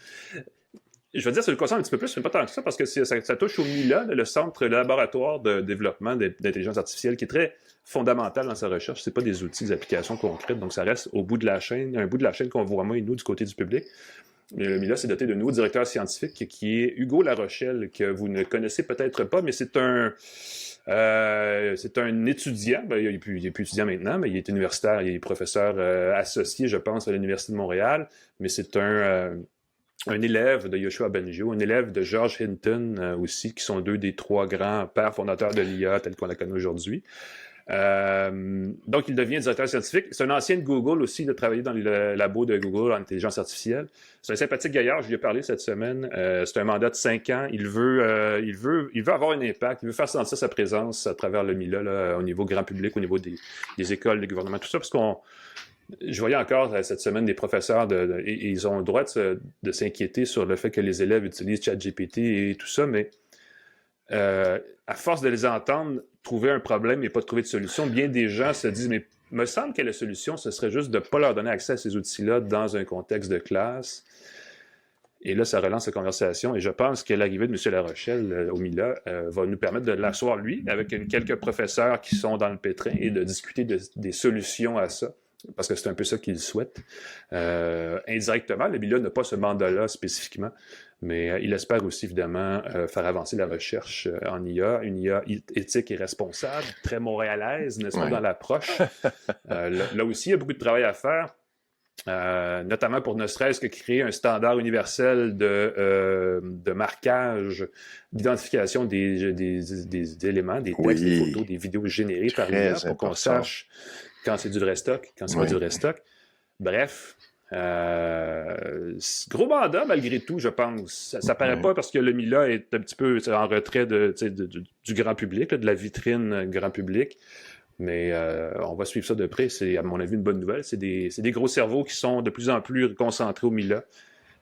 Je veux dire, ça nous concerne un petit peu plus, mais pas tant que ça, parce que ça touche au MILA, le centre laboratoire de développement d'intelligence artificielle, qui est très fondamental dans sa recherche. C'est pas des outils, des applications concrètes, donc ça reste au bout de la chaîne, un bout de la chaîne qu'on voit moins, nous, du côté du public. Mais le MILA s'est doté de nouveau directeur scientifique, qui est Hugo Larochelle, que vous ne connaissez peut-être pas, mais c'est un étudiant, il est plus étudiant maintenant, mais il est universitaire, il est professeur associé, je pense, à l'Université de Montréal, mais c'est un élève de Yoshua Bengio, un élève de George Hinton aussi, qui sont 2 des 3 grands pères fondateurs de l'IA telle qu'on la connaît aujourd'hui. Donc, il devient directeur scientifique. C'est un ancien de Google aussi, il a travaillé dans le labo de Google en intelligence artificielle. C'est un sympathique gaillard, je lui ai parlé cette semaine. C'est un mandat de 5 ans. Il veut avoir un impact, il veut faire sentir sa présence à travers le MILA, là, au niveau grand public, au niveau des écoles, des gouvernements, tout ça, parce je voyais encore cette semaine des professeurs et ils ont le droit de s'inquiéter sur le fait que les élèves utilisent ChatGPT et tout ça, mais à force de les entendre trouver un problème et pas de trouver de solution, bien des gens se disent, mais il me semble que la solution, ce serait juste de ne pas leur donner accès à ces outils-là dans un contexte de classe. Et là, ça relance la conversation. Et je pense que l'arrivée de M. Larochelle au MILA va nous permettre de l'asseoir, lui, avec quelques professeurs qui sont dans le pétrin et de discuter des solutions à ça. Parce que c'est un peu ça qu'il souhaite. Indirectement, le MILA n'a pas ce mandat-là spécifiquement, mais il espère aussi, évidemment, faire avancer la recherche en IA, une IA éthique et responsable, très montréalaise, n'est-ce pas, dans l'approche. Là aussi, il y a beaucoup de travail à faire, notamment pour ne serait-ce que créer un standard universel de marquage, d'identification des éléments, des textes, des photos, des vidéos générées par l'IA, pour qu'on sache quand c'est du vrai stock, quand c'est pas du vrai stock. Bref, gros mandat malgré tout, je pense. Ça paraît pas parce que le Mila est un petit peu en retrait du grand public, là, de la vitrine grand public. Mais on va suivre ça de près. C'est, à mon avis, une bonne nouvelle. C'est des gros cerveaux qui sont de plus en plus concentrés au Mila,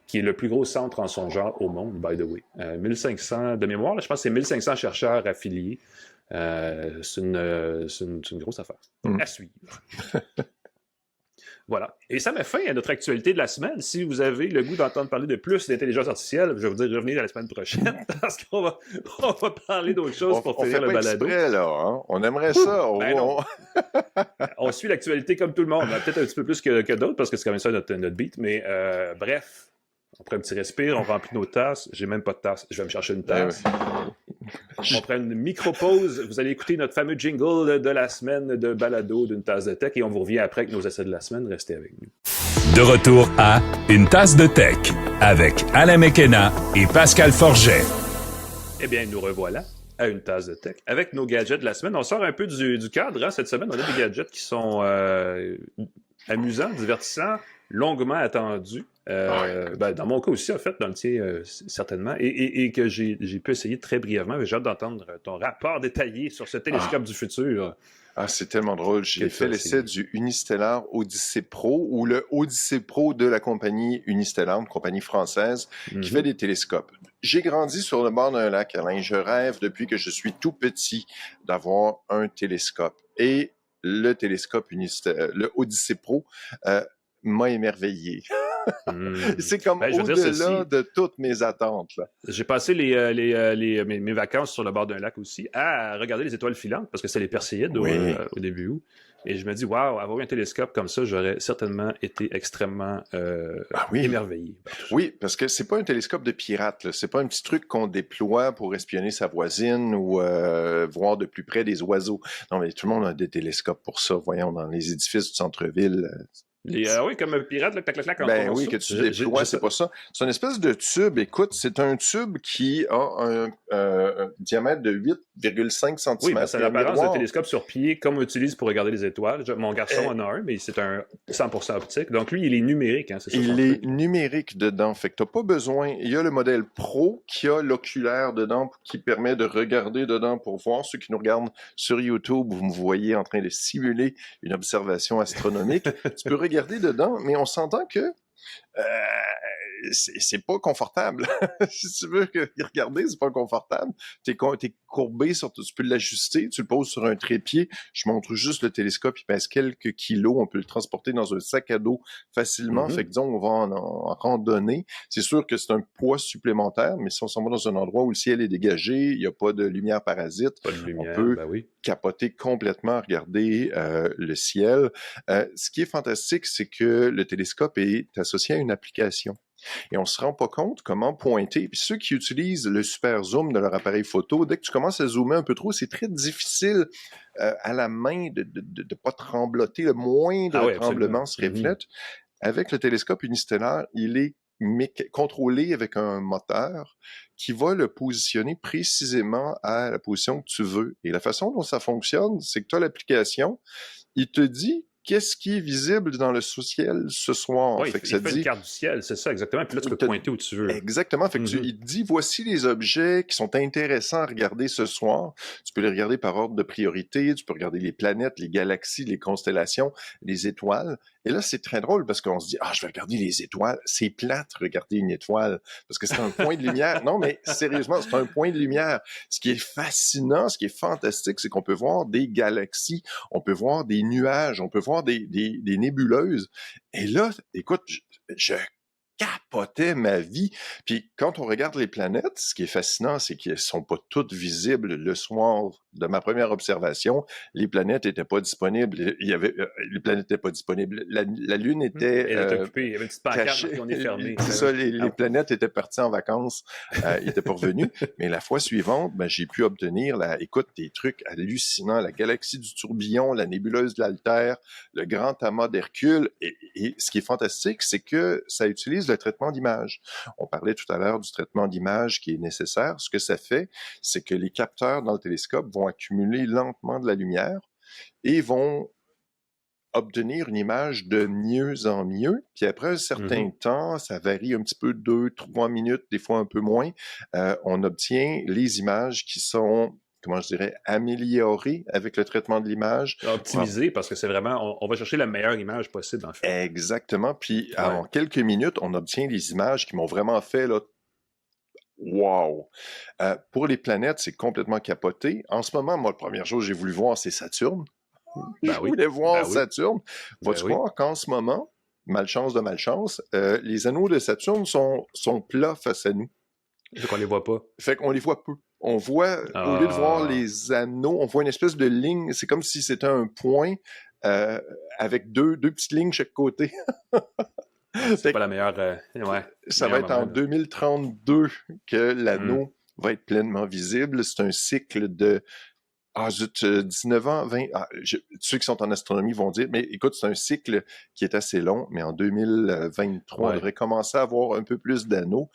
qui est le plus gros centre en son genre au monde, by the way. 1500 de mémoire, là, je pense que c'est 1500 chercheurs affiliés. C'est une grosse affaire. À suivre. Voilà. Et ça met fin à notre actualité de la semaine. Si vous avez le goût d'entendre parler de plus d'intelligence artificielle, je vais vous dire revenez la semaine prochaine parce qu'on va parler d'autres choses pour finir le balado. Exprès, là, hein? On aimerait ça. On suit l'actualité comme tout le monde. Peut-être un petit peu plus que d'autres parce que c'est quand même ça notre beat. Mais bref, on prend un petit respire, on remplit nos tasses. J'ai même pas de tasse. Je vais me chercher une tasse. On prend une micro-pause. Vous allez écouter notre fameux jingle de la semaine de balado d'une tasse de tech et on vous revient après avec nos essais de la semaine. Restez avec nous. De retour à Une tasse de tech avec Alain McKenna et Pascal Forget. Eh bien, nous revoilà à Une tasse de tech avec nos gadgets de la semaine. On sort un peu du cadre. Hein, cette semaine, on a des gadgets qui sont amusants, divertissants, longuement attendus. Dans mon cas aussi, en fait, dans le tien, certainement, et que j'ai pu essayer très brièvement, mais j'ai hâte d'entendre ton rapport détaillé sur ce télescope du futur. Ah, c'est tellement drôle. J'ai fait l'essai du Unistellar Odyssey Pro, ou le Odyssey Pro de la compagnie Unistellar, une compagnie française, qui fait des télescopes. J'ai grandi sur le bord d'un lac, Alain. Je rêve depuis que je suis tout petit d'avoir un télescope. Et le télescope le Odyssey Pro m'a émerveillé. C'est comme au-delà de toutes mes attentes. Là. J'ai passé mes vacances sur le bord d'un lac aussi à regarder les étoiles filantes parce que c'est les Perséides au début août. Et je me dis, waouh, avoir eu un télescope comme ça, j'aurais certainement été extrêmement émerveillé. Oui, parce que c'est pas un télescope de pirate. Là. C'est pas un petit truc qu'on déploie pour espionner sa voisine ou voir de plus près des oiseaux. Non, mais tout le monde a des télescopes pour ça. Voyons, dans les édifices du centre-ville. Oui, comme un pirate, là, clac, ben oui, que tu déploies, c'est pas ça. C'est une espèce de tube. Écoute, c'est un tube qui a un diamètre de 8,5 cm. Oui, ben, c'est l'apparence d'un télescope sur pied, comme on utilise pour regarder les étoiles. Mon garçon en a un, mais c'est un 100% optique. Donc lui, il est numérique. Hein, c'est ça, il est numérique dedans. Fait que t'as pas besoin... Il y a le modèle Pro qui a l'oculaire dedans qui permet de regarder dedans pour voir. Ceux qui nous regardent sur YouTube, vous me voyez en train de simuler une observation astronomique. Tu peux regarder dedans, mais on s'entend que c'est pas confortable. Si tu veux regarder, c'est pas confortable. T'es courbé, tu peux l'ajuster, tu le poses sur un trépied. Je montre juste le télescope, il pèse quelques kilos, on peut le transporter dans un sac à dos facilement. Fait que disons, on va en randonnée. C'est sûr que c'est un poids supplémentaire, mais si on s'en va dans un endroit où le ciel est dégagé, il n'y a pas de lumière parasite, on peut capoter complètement, regarder le ciel. Ce qui est fantastique, c'est que le télescope est associé à une application. Et on se rend pas compte comment pointer. Puis ceux qui utilisent le super zoom de leur appareil photo, dès que tu commences à zoomer un peu trop, c'est très difficile à la main de pas trembloter. Le moindre tremblement se reflète. Avec le télescope unistellaire, il est contrôlé avec un moteur qui va le positionner précisément à la position que tu veux. Et la façon dont ça fonctionne, c'est que tu as l'application, il te dit qu'est-ce qui est visible dans le ciel ce soir? Oui, il fait une carte du ciel, c'est ça, exactement. Puis là, tu peux pointer où tu veux. Exactement. Fait que il te dit, voici les objets qui sont intéressants à regarder ce soir. Tu peux les regarder par ordre de priorité. Tu peux regarder les planètes, les galaxies, les constellations, les étoiles. Et là, c'est très drôle parce qu'on se dit, je vais regarder les étoiles. C'est plate, regarder une étoile, parce que c'est un point de lumière. Non, mais sérieusement, c'est un point de lumière. Ce qui est fascinant, ce qui est fantastique, c'est qu'on peut voir des galaxies, on peut voir des nuages, on peut voir des nébuleuses. Et là, écoute, je capotais ma vie. Puis quand on regarde les planètes, ce qui est fascinant, c'est qu'elles sont pas toutes visibles le soir de ma première observation. Les planètes étaient pas disponibles. Les planètes étaient pas disponibles. La Lune était elle était occupée. Il y avait une petite pancarte qui on est fermé. C'est ça, les planètes étaient parties en vacances. Ils étaient pas revenus. Mais la fois suivante, j'ai pu obtenir des trucs hallucinants. La galaxie du tourbillon, la nébuleuse de l'Altaire, le grand amas d'Hercule. Et ce qui est fantastique, c'est que ça utilise le traitement d'image. On parlait tout à l'heure du traitement d'image qui est nécessaire. Ce que ça fait, c'est que les capteurs dans le télescope vont accumuler lentement de la lumière et vont obtenir une image de mieux en mieux. Puis après un certain temps, ça varie un petit peu, 2-3 minutes, des fois un peu moins, on obtient les images qui sont, comment je dirais, améliorées avec le traitement de l'image. Optimisé, parce que c'est vraiment, on va chercher la meilleure image possible, en fait. Exactement. Puis en quelques minutes, on obtient des images qui m'ont vraiment fait, là, wow! Pour les planètes, c'est complètement capoté. En ce moment, moi, la première chose que j'ai voulu voir, c'est Saturne. Je voulais voir Saturne. Vas-tu croire qu'en ce moment, malchance de malchance, les anneaux de Saturne sont plats face à nous. Fait qu'on les voit pas. Fait qu'on les voit peu. On voit, au lieu de voir les anneaux, on voit une espèce de ligne. C'est comme si c'était un point avec deux petites lignes chaque côté. C'est pas la meilleure... ça va être en 2032 que l'anneau va être pleinement visible. C'est un cycle de 19 ans, 20... ceux qui sont en astronomie vont dire, mais écoute, c'est un cycle qui est assez long, mais en 2023, on devrait commencer à avoir un peu plus d'anneaux.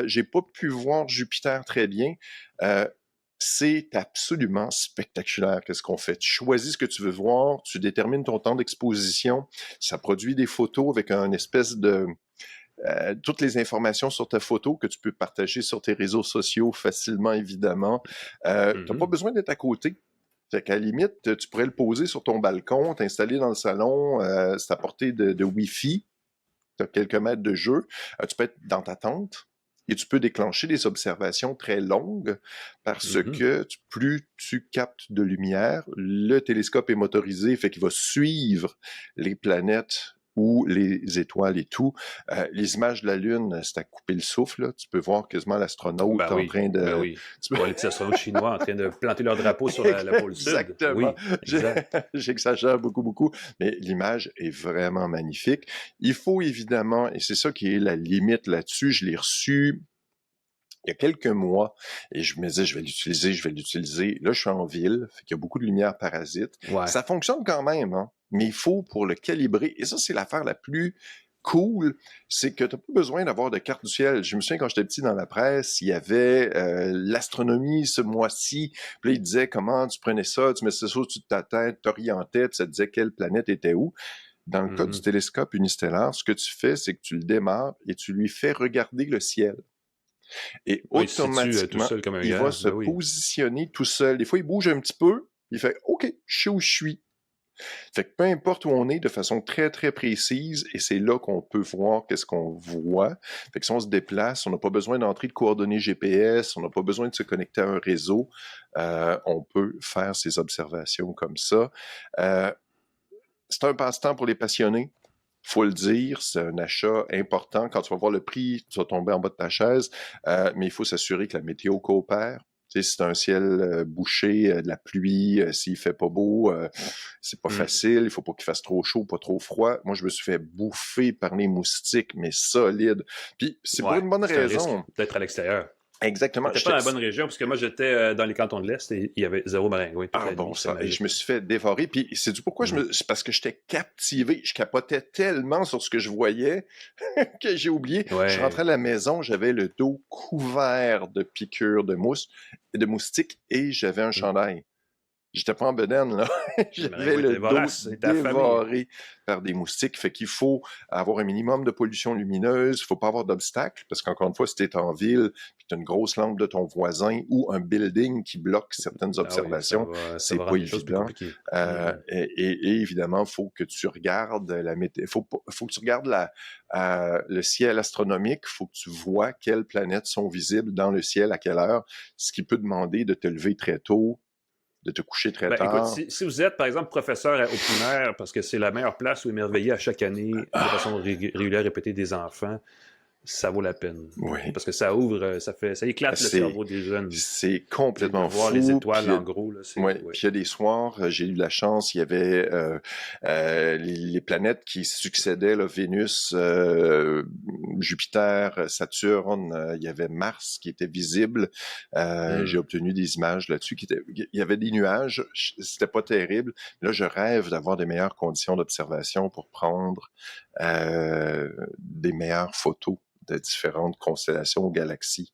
J'ai pas pu voir Jupiter très bien. C'est absolument spectaculaire qu'est-ce qu'on fait. Tu choisis ce que tu veux voir, tu détermines ton temps d'exposition, ça produit des photos avec un espèce de... toutes les informations sur ta photo que tu peux partager sur tes réseaux sociaux facilement, évidemment. T'as pas besoin d'être à côté. Fait qu'à la limite, tu pourrais le poser sur ton balcon, t'installer dans le salon, c'est à portée de Wi-Fi, t'as quelques mètres de jeu, tu peux être dans ta tente, et tu peux déclencher des observations très longues parce que plus tu captes de lumière, le télescope est motorisé, fait qu'il va suivre les planètes ou les étoiles et tout. Les images de la Lune, c'est à couper le souffle. Là. Tu peux voir quasiment l'astronaute en train de... Tu peux voir les petits astronautes chinois en train de planter leur drapeau sur la pôle sud. Exactement. J'exagère beaucoup, mais l'image est vraiment magnifique. Il faut évidemment, et c'est ça qui est la limite là-dessus, je l'ai reçu il y a quelques mois, et je me disais, je vais l'utiliser. Là, je suis en ville, fait qu'il y a beaucoup de lumière parasite. Ça fonctionne quand même, hein, mais il faut pour le calibrer, et ça, c'est l'affaire la plus cool, c'est que tu n'as pas besoin d'avoir de carte du ciel. Je me souviens, quand j'étais petit dans la presse, il y avait l'astronomie ce mois-ci, puis là, il disait comment tu prenais ça, tu mettais ça au-dessus de ta tête, t'orientais, puis ça te disait quelle planète était où. Dans le cas du télescope unistellaire, ce que tu fais, c'est que tu le démarres et tu lui fais regarder le ciel. Et automatiquement, tout seul comme il va se positionner tout seul. Des fois, il bouge un petit peu, il fait « OK, je sais où je suis ». Fait que peu importe où on est, de façon très, très précise, et c'est là qu'on peut voir qu'est-ce qu'on voit. Fait que si on se déplace, on n'a pas besoin d'entrer de coordonnées GPS, on n'a pas besoin de se connecter à un réseau, on peut faire ces observations comme ça. C'est un passe-temps pour les passionnés. Faut le dire, c'est un achat important. Quand tu vas voir le prix, tu vas tomber en bas de ta chaise, mais il faut s'assurer que la météo coopère. Tu sais, si c'est un ciel bouché, de la pluie, s'il fait pas beau, c'est pas facile. Il faut pas qu'il fasse trop chaud, pas trop froid. Moi, je me suis fait bouffer par les moustiques, mais solide. Puis c'est pour une bonne raison. D'être à l'extérieur. Exactement. J'étais pas dans la bonne région, parce que moi, j'étais dans les cantons de l'Est et il y avait zéro maringouin. Et je me suis fait dévorer. Puis c'est du pourquoi c'est parce que j'étais captivé. Je capotais tellement sur ce que je voyais que j'ai oublié. Je rentrais à la maison, j'avais le dos couvert de piqûres de moustiques et j'avais un chandail. J'étais pas en bedaine, là. J'avais le dos dévoré par des moustiques. Fait qu'il faut avoir un minimum de pollution lumineuse. Il faut pas avoir d'obstacles, parce qu'encore une fois, si t'es en ville, puis t'as une grosse lampe de ton voisin ou un building qui bloque certaines observations, c'est pas évident. Et évidemment, il faut que tu regardes la météo. Faut que tu regardes le ciel astronomique. Il faut que tu vois quelles planètes sont visibles dans le ciel, à quelle heure, ce qui peut demander de te lever très tôt, de te coucher très tard. Écoute, si vous êtes, par exemple, professeur au primaire, parce que c'est la meilleure place où émerveiller à chaque année, de façon régulière, répétée des enfants, ça vaut la peine. Oui. Parce que ça ouvre, ça éclate le cerveau des jeunes. C'est complètement fou. Voir les étoiles, en gros. Là, puis il y a des soirs, j'ai eu la chance, il y avait les planètes qui succédaient, là, Vénus, Jupiter, Saturne, il y avait Mars qui était visible. J'ai obtenu des images là-dessus. Il y avait des nuages, c'était pas terrible. Là, je rêve d'avoir des meilleures conditions d'observation pour prendre des meilleures photos de différentes constellations ou galaxies.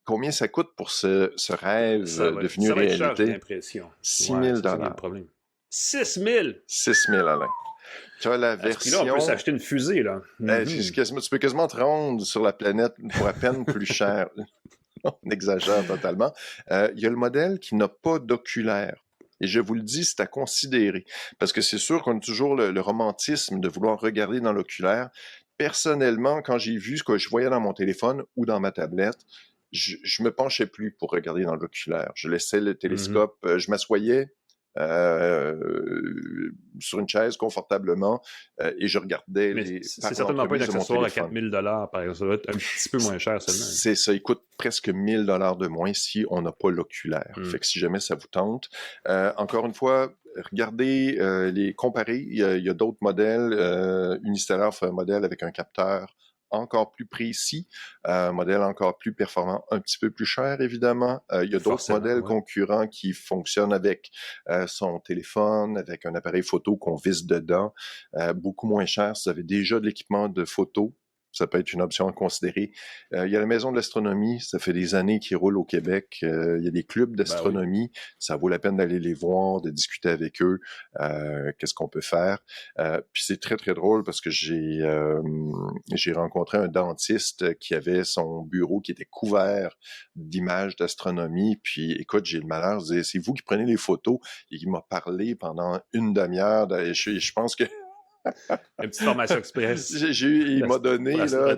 Combien ça coûte pour ce rêve devenu réalité? 6 000 $. 6 000! 6 000, Alain. Tu as la version... Là, on peut s'acheter une fusée, là. Tu peux quasiment te rendre sur la planète pour à peine plus cher. On exagère totalement. Il y a le modèle qui n'a pas d'oculaire. Et je vous le dis, c'est à considérer. Parce que c'est sûr qu'on a toujours le romantisme de vouloir regarder dans l'oculaire. Personnellement, quand j'ai vu ce que je voyais dans mon téléphone ou dans ma tablette, je me penchais plus pour regarder dans l'oculaire. Je laissais le télescope, je m'assoyais sur une chaise confortablement et je regardais les... C'est certainement pas un accessoire à 4 000 $, par exemple. Ça va être un petit peu moins cher seulement. C'est ça, il coûte presque 1 000 $ de moins si on n'a pas l'oculaire. Fait que si jamais ça vous tente. Encore une fois, regardez, comparez. Il y a d'autres modèles. Unistellar fait un modèle avec un capteur encore plus précis, modèle encore plus performant, un petit peu plus cher évidemment. Il y a d'autres modèles concurrents qui fonctionnent avec son téléphone, avec un appareil photo qu'on visse dedans, beaucoup moins cher si vous avez déjà de l'équipement de photo. Ça peut être une option à considérer. Il y a la Maison de l'astronomie, ça fait des années qu'ils roulent au Québec. Il y a des clubs d'astronomie, ça vaut la peine d'aller les voir, de discuter avec eux. Qu'est-ce qu'on peut faire? Puis c'est très, très drôle parce que j'ai rencontré un dentiste qui avait son bureau qui était couvert d'images d'astronomie. Puis écoute, j'ai le malheur de dire, c'est vous qui prenez les photos. Et il m'a parlé pendant une demi-heure. Je pense que une petite formation express. Il m'a donné là,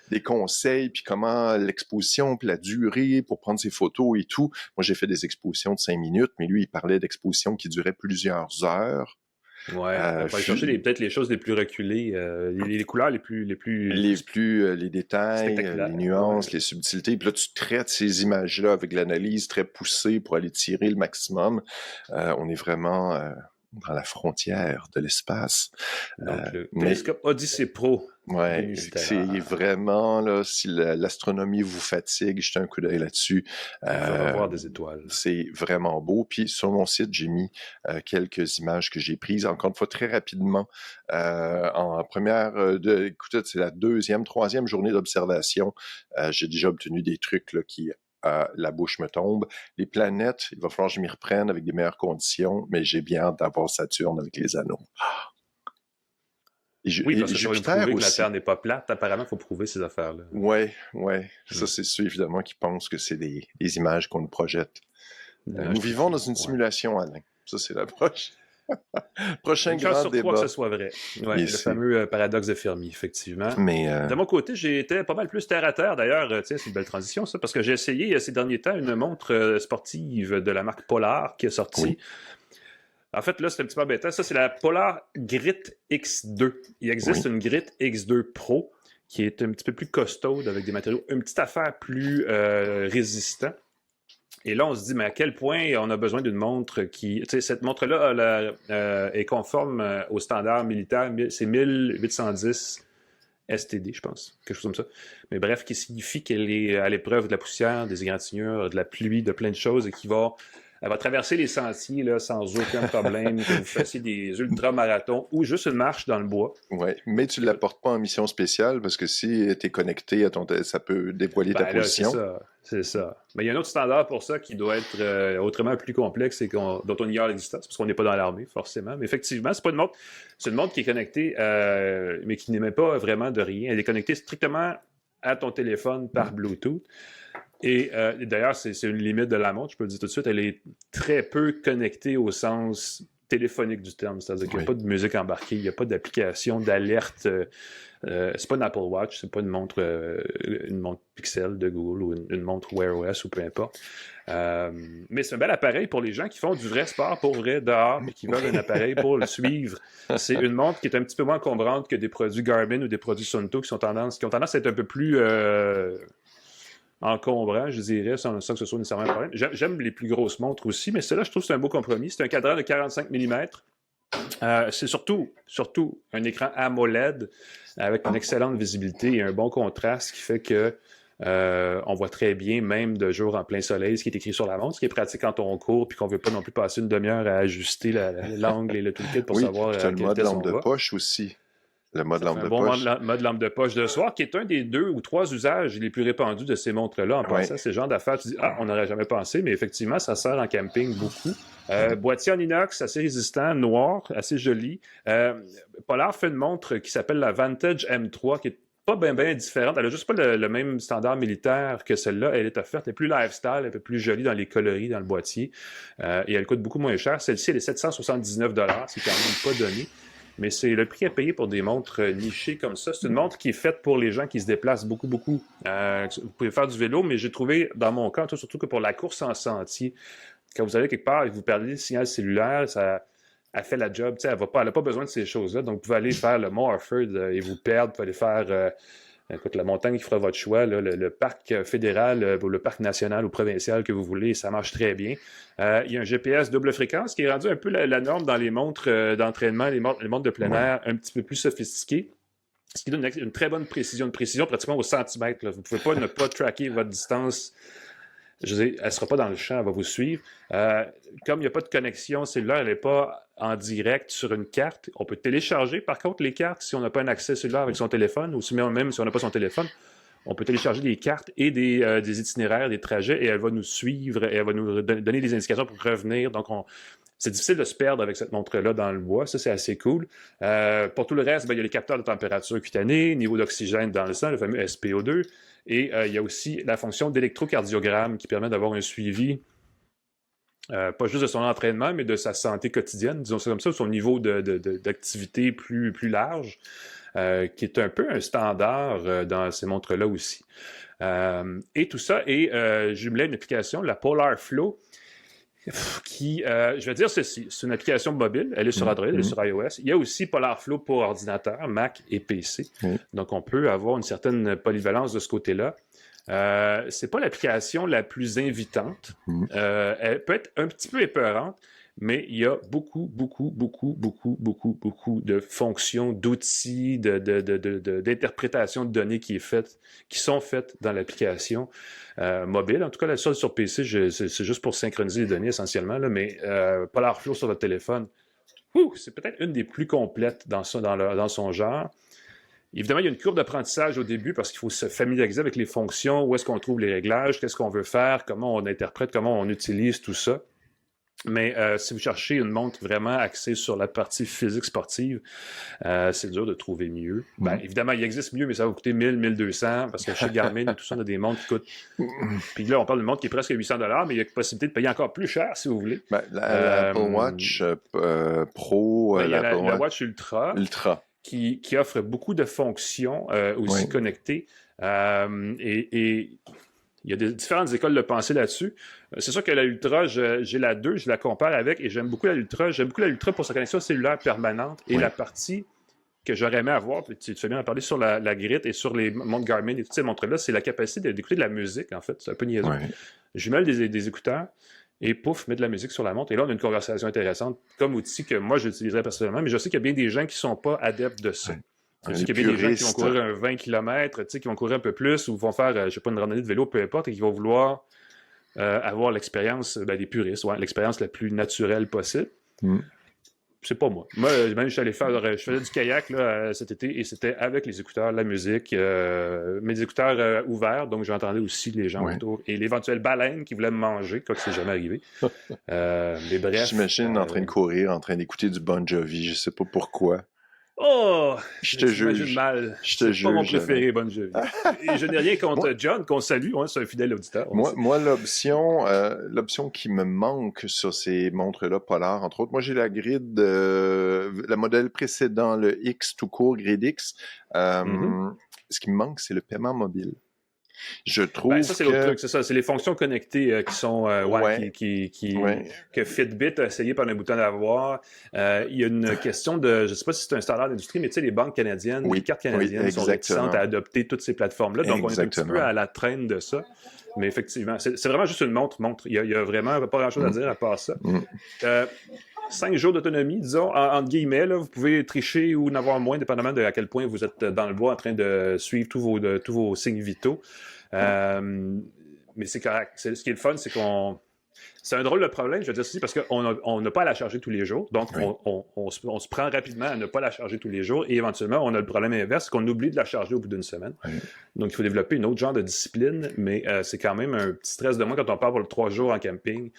des conseils, puis comment l'exposition, puis la durée pour prendre ses photos et tout. Moi, j'ai fait des expositions de 5 minutes, mais lui, il parlait d'expositions qui duraient plusieurs heures. Ouais, il faut aller chercher peut-être les choses les plus reculées, les couleurs les détails, les nuances, les subtilités. Puis là, tu traites ces images-là avec l'analyse très poussée pour aller tirer le maximum. On est vraiment... dans la frontière de l'espace. Donc, le télescope Odyssey Pro. Ouais, c'est vraiment, là, si l'astronomie vous fatigue, jetez un coup d'œil là-dessus. On va voir des étoiles. C'est vraiment beau. Puis sur mon site, j'ai mis quelques images que j'ai prises, encore une fois, très rapidement. En première, écoutez, c'est la troisième journée d'observation. J'ai déjà obtenu des trucs là, qui... la bouche me tombe. Les planètes, il va falloir que je m'y reprenne avec des meilleures conditions, mais j'ai bien hâte d'avoir Saturne avec les anneaux. Oui, parce que ça va nous prouver que la Terre n'est pas plate. Apparemment, il faut prouver ces affaires-là. Oui. Ça, c'est ceux, évidemment, qui pensent que c'est des images qu'on nous projette. Nous vivons dans une simulation, Alain. Ça, c'est l'approche. Prochain grand débat. Que ce soit vrai. Ouais, le fameux paradoxe de Fermi, effectivement. Mais de mon côté, j'ai été pas mal plus terre à terre. D'ailleurs, c'est une belle transition, ça, parce que j'ai essayé ces derniers temps une montre sportive de la marque Polar qui est sortie. Oui. En fait, là, c'est un petit peu embêtant. Ça, c'est la Polar Grit X2. Il existe une Grit X2 Pro qui est un petit peu plus costaude avec des matériaux, une petite affaire plus résistant. Et là, on se dit, mais à quel point on a besoin d'une montre qui... Tu sais, cette montre-là est conforme aux standards militaires. C'est 1810 STD, je pense. Quelque chose comme ça. Mais bref, qui signifie qu'elle est à l'épreuve de la poussière, des égratignures, de la pluie, de plein de choses et elle va traverser les sentiers là, sans aucun problème, que vous fassiez des ultramarathons ou juste une marche dans le bois. Oui, mais tu ne l'apportes pas en mission spéciale parce que si tu es connecté à ça peut dévoiler ta position. C'est ça. Mais il y a un autre standard pour ça qui doit être autrement plus complexe et dont on ignore l'existence parce qu'on n'est pas dans l'armée, forcément. Mais effectivement, c'est pas une montre. C'est une montre qui est connectée, mais qui n'émet pas vraiment de rien. Elle est connectée strictement à ton téléphone par Bluetooth. Et d'ailleurs, c'est une limite de la montre, je peux le dire tout de suite, elle est très peu connectée au sens téléphonique du terme, c'est-à-dire qu'il n'y a pas de musique embarquée, il n'y a pas d'application, d'alerte, c'est pas une Apple Watch, c'est pas une montre Pixel de Google ou une montre Wear OS ou peu importe. Mais c'est un bel appareil pour les gens qui font du vrai sport pour vrai dehors et qui veulent un appareil pour le suivre. C'est une montre qui est un petit peu moins encombrante que des produits Garmin ou des produits Suunto qui ont tendance à être un peu plus... encombrant, je dirais, sans que ce soit nécessairement un problème. J'aime les plus grosses montres aussi, mais celle-là, je trouve que c'est un beau compromis. C'est un cadran de 45 mm. C'est surtout un écran AMOLED avec une excellente visibilité et un bon contraste qui fait que on voit très bien, même de jour en plein soleil, ce qui est écrit sur la montre, ce qui est pratique quand on court puis qu'on ne veut pas non plus passer une demi-heure à ajuster l'angle et le toolkit pour savoir à quelle vitesse on va. Le mode lampe de poche aussi. Le mode lampe de bon poche. mode lampe de poche de soir, qui est un des 2 ou 3 usages les plus répandus de ces montres-là. En passant, c'est le genre d'affaires, tu dis, on n'aurait jamais pensé, mais effectivement, ça sert en camping beaucoup. Boîtier en inox, assez résistant, noir, assez joli. Polar fait une montre qui s'appelle la Vantage M3, qui est pas bien différente. Elle a juste pas le même standard militaire que celle-là. Elle est offerte, elle est plus lifestyle, un peu plus jolie dans les coloris, dans le boîtier. Et elle coûte beaucoup moins cher. Celle-ci, elle est 779 $, c'est quand même pas donné. Mais c'est le prix à payer pour des montres nichées comme ça. C'est une montre qui est faite pour les gens qui se déplacent beaucoup. Vous pouvez faire du vélo, mais j'ai trouvé, dans mon cas, surtout que pour la course en sentier, quand vous allez quelque part et que vous perdez le signal cellulaire, elle fait la job. Elle n'a pas besoin de ces choses-là. Donc, vous pouvez aller faire le Mont Harford et vous perdre. Vous pouvez aller faire la montagne qui fera votre choix, là, le parc fédéral ou le parc national ou provincial que vous voulez. Ça marche très bien. Il y a un GPS double fréquence qui est rendu un peu la norme dans les montres d'entraînement, les montres de plein air un petit peu plus sophistiquées. Ce qui donne une très bonne précision, pratiquement au centimètre. Là. Vous ne pouvez pas ne pas tracker votre distance. Je veux dire, elle ne sera pas dans le champ, elle va vous suivre. Comme il n'y a pas de connexion cellulaire, elle n'est pas en direct sur une carte. On peut télécharger, par contre, les cartes si on n'a pas un accès cellulaire avec son téléphone, ou même si on n'a pas son téléphone. On peut télécharger des cartes et des itinéraires, des trajets, et elle va nous suivre, et elle va nous donner des indications pour revenir. Donc, c'est difficile de se perdre avec cette montre-là dans le bois. Ça, c'est assez cool. Pour tout le reste, il y a les capteurs de température cutanée, niveau d'oxygène dans le sang, le fameux SPO2. Et il y a aussi la fonction d'électrocardiogramme qui permet d'avoir un suivi, pas juste de son entraînement, mais de sa santé quotidienne, disons ça comme ça, son niveau d'activité plus large, qui est un peu un standard dans ces montres-là aussi. Et tout ça est jumelé à une application, la Polar Flow, qui, je vais dire ceci, c'est une application mobile, elle est sur Android, elle est sur iOS. Il y a aussi Polar Flow pour ordinateur, Mac et PC. Donc, on peut avoir une certaine polyvalence de ce côté-là. C'est pas l'application la plus invitante. Elle peut être un petit peu épeurante, mais il y a beaucoup de fonctions, d'outils, d'interprétation de données qui sont faites dans l'application mobile. En tout cas, la seule sur PC, c'est juste pour synchroniser les données essentiellement, là, mais Polar Flow sur votre téléphone, c'est peut-être une des plus complètes dans son genre. Évidemment, il y a une courbe d'apprentissage au début parce qu'il faut se familiariser avec les fonctions, où est-ce qu'on trouve les réglages, qu'est-ce qu'on veut faire, comment on interprète, comment on utilise tout ça. Mais si vous cherchez une montre vraiment axée sur la partie physique sportive, c'est dur de trouver mieux. Évidemment, il existe mieux, mais ça va coûter 1000, 1200, parce que chez Garmin et tout ça, on a des montres qui coûtent... Puis là, on parle d'une montre qui est presque à 800 $, mais il y a possibilité de payer encore plus cher, si vous voulez. L'Apple Watch Pro... il y a la Watch Ultra. Qui offre beaucoup de fonctions aussi connectées. Et il y a différentes écoles de pensée là-dessus. C'est sûr que la Ultra, j'ai la 2, je la compare avec, et j'aime beaucoup la Ultra. J'aime beaucoup la Ultra pour sa connexion cellulaire permanente. Et la partie que j'aurais aimé avoir, puis tu fais bien en parler sur la Grit et sur les montres Garmin et toutes ces montres-là, c'est la capacité d'écouter de la musique, en fait. C'est un peu niaiseux. Je mets des écouteurs, et pouf, mets de la musique sur la montre. Et là, on a une conversation intéressante comme outil que moi, j'utiliserais personnellement, mais je sais qu'il y a bien des gens qui ne sont pas adeptes de ça. Je sais qu'il y a bien des gens qui vont courir un 20 km, qui vont courir un peu plus, ou vont faire, je sais pas, une randonnée de vélo, peu importe, et qui vont vouloir avoir l'expérience, des puristes, l'expérience la plus naturelle possible. C'est pas moi. Moi, même, je faisais du kayak là, cet été, et c'était avec les écouteurs, la musique, mes écouteurs ouverts, donc j'entendais aussi les gens autour, et l'éventuelle baleine qui voulait me manger, quoi que c'est jamais arrivé. Mais bref. J'imagine en train de courir, en train d'écouter du Bon Jovi, je sais pas pourquoi. Oh! Je te juge. Mal. C'est pas mon préféré, Bon Jovi. Et je n'ai rien contre John, qu'on salue, c'est un fidèle auditeur. Moi, l'option qui me manque sur ces montres-là, Polar, entre autres, moi j'ai la grid, le modèle précédent, le X tout court, Grid X. Ce qui me manque, c'est le paiement mobile. Je trouve ça, c'est l'autre truc, c'est ça. C'est les fonctions connectées qui sont que Fitbit a essayé par un bouton d'avoir. Il y a une question de, je sais pas si c'est un standard d'industrie, mais tu sais, les banques canadiennes, les cartes canadiennes sont réticentes à adopter toutes ces plateformes-là. Donc, on est un petit peu à la traîne de ça. Mais effectivement, c'est vraiment juste une montre. Il y a vraiment pas grand-chose à dire à part ça. 5 jours d'autonomie, disons, entre guillemets, là, vous pouvez tricher ou n'avoir moins, dépendamment de à quel point vous êtes dans le bois en train de suivre tous vos signes vitaux. Mais c'est correct. Ce qui est le fun, c'est qu'on C'est un drôle de problème, je veux dire ceci, parce qu'on n'a pas à la charger tous les jours. Donc, on se prend rapidement à ne pas la charger tous les jours. Et éventuellement, on a le problème inverse, qu'on oublie de la charger au bout d'une semaine. Oui. Donc, il faut développer une autre genre de discipline. Mais c'est quand même un petit stress de moins quand on part pour le 3 jours en camping.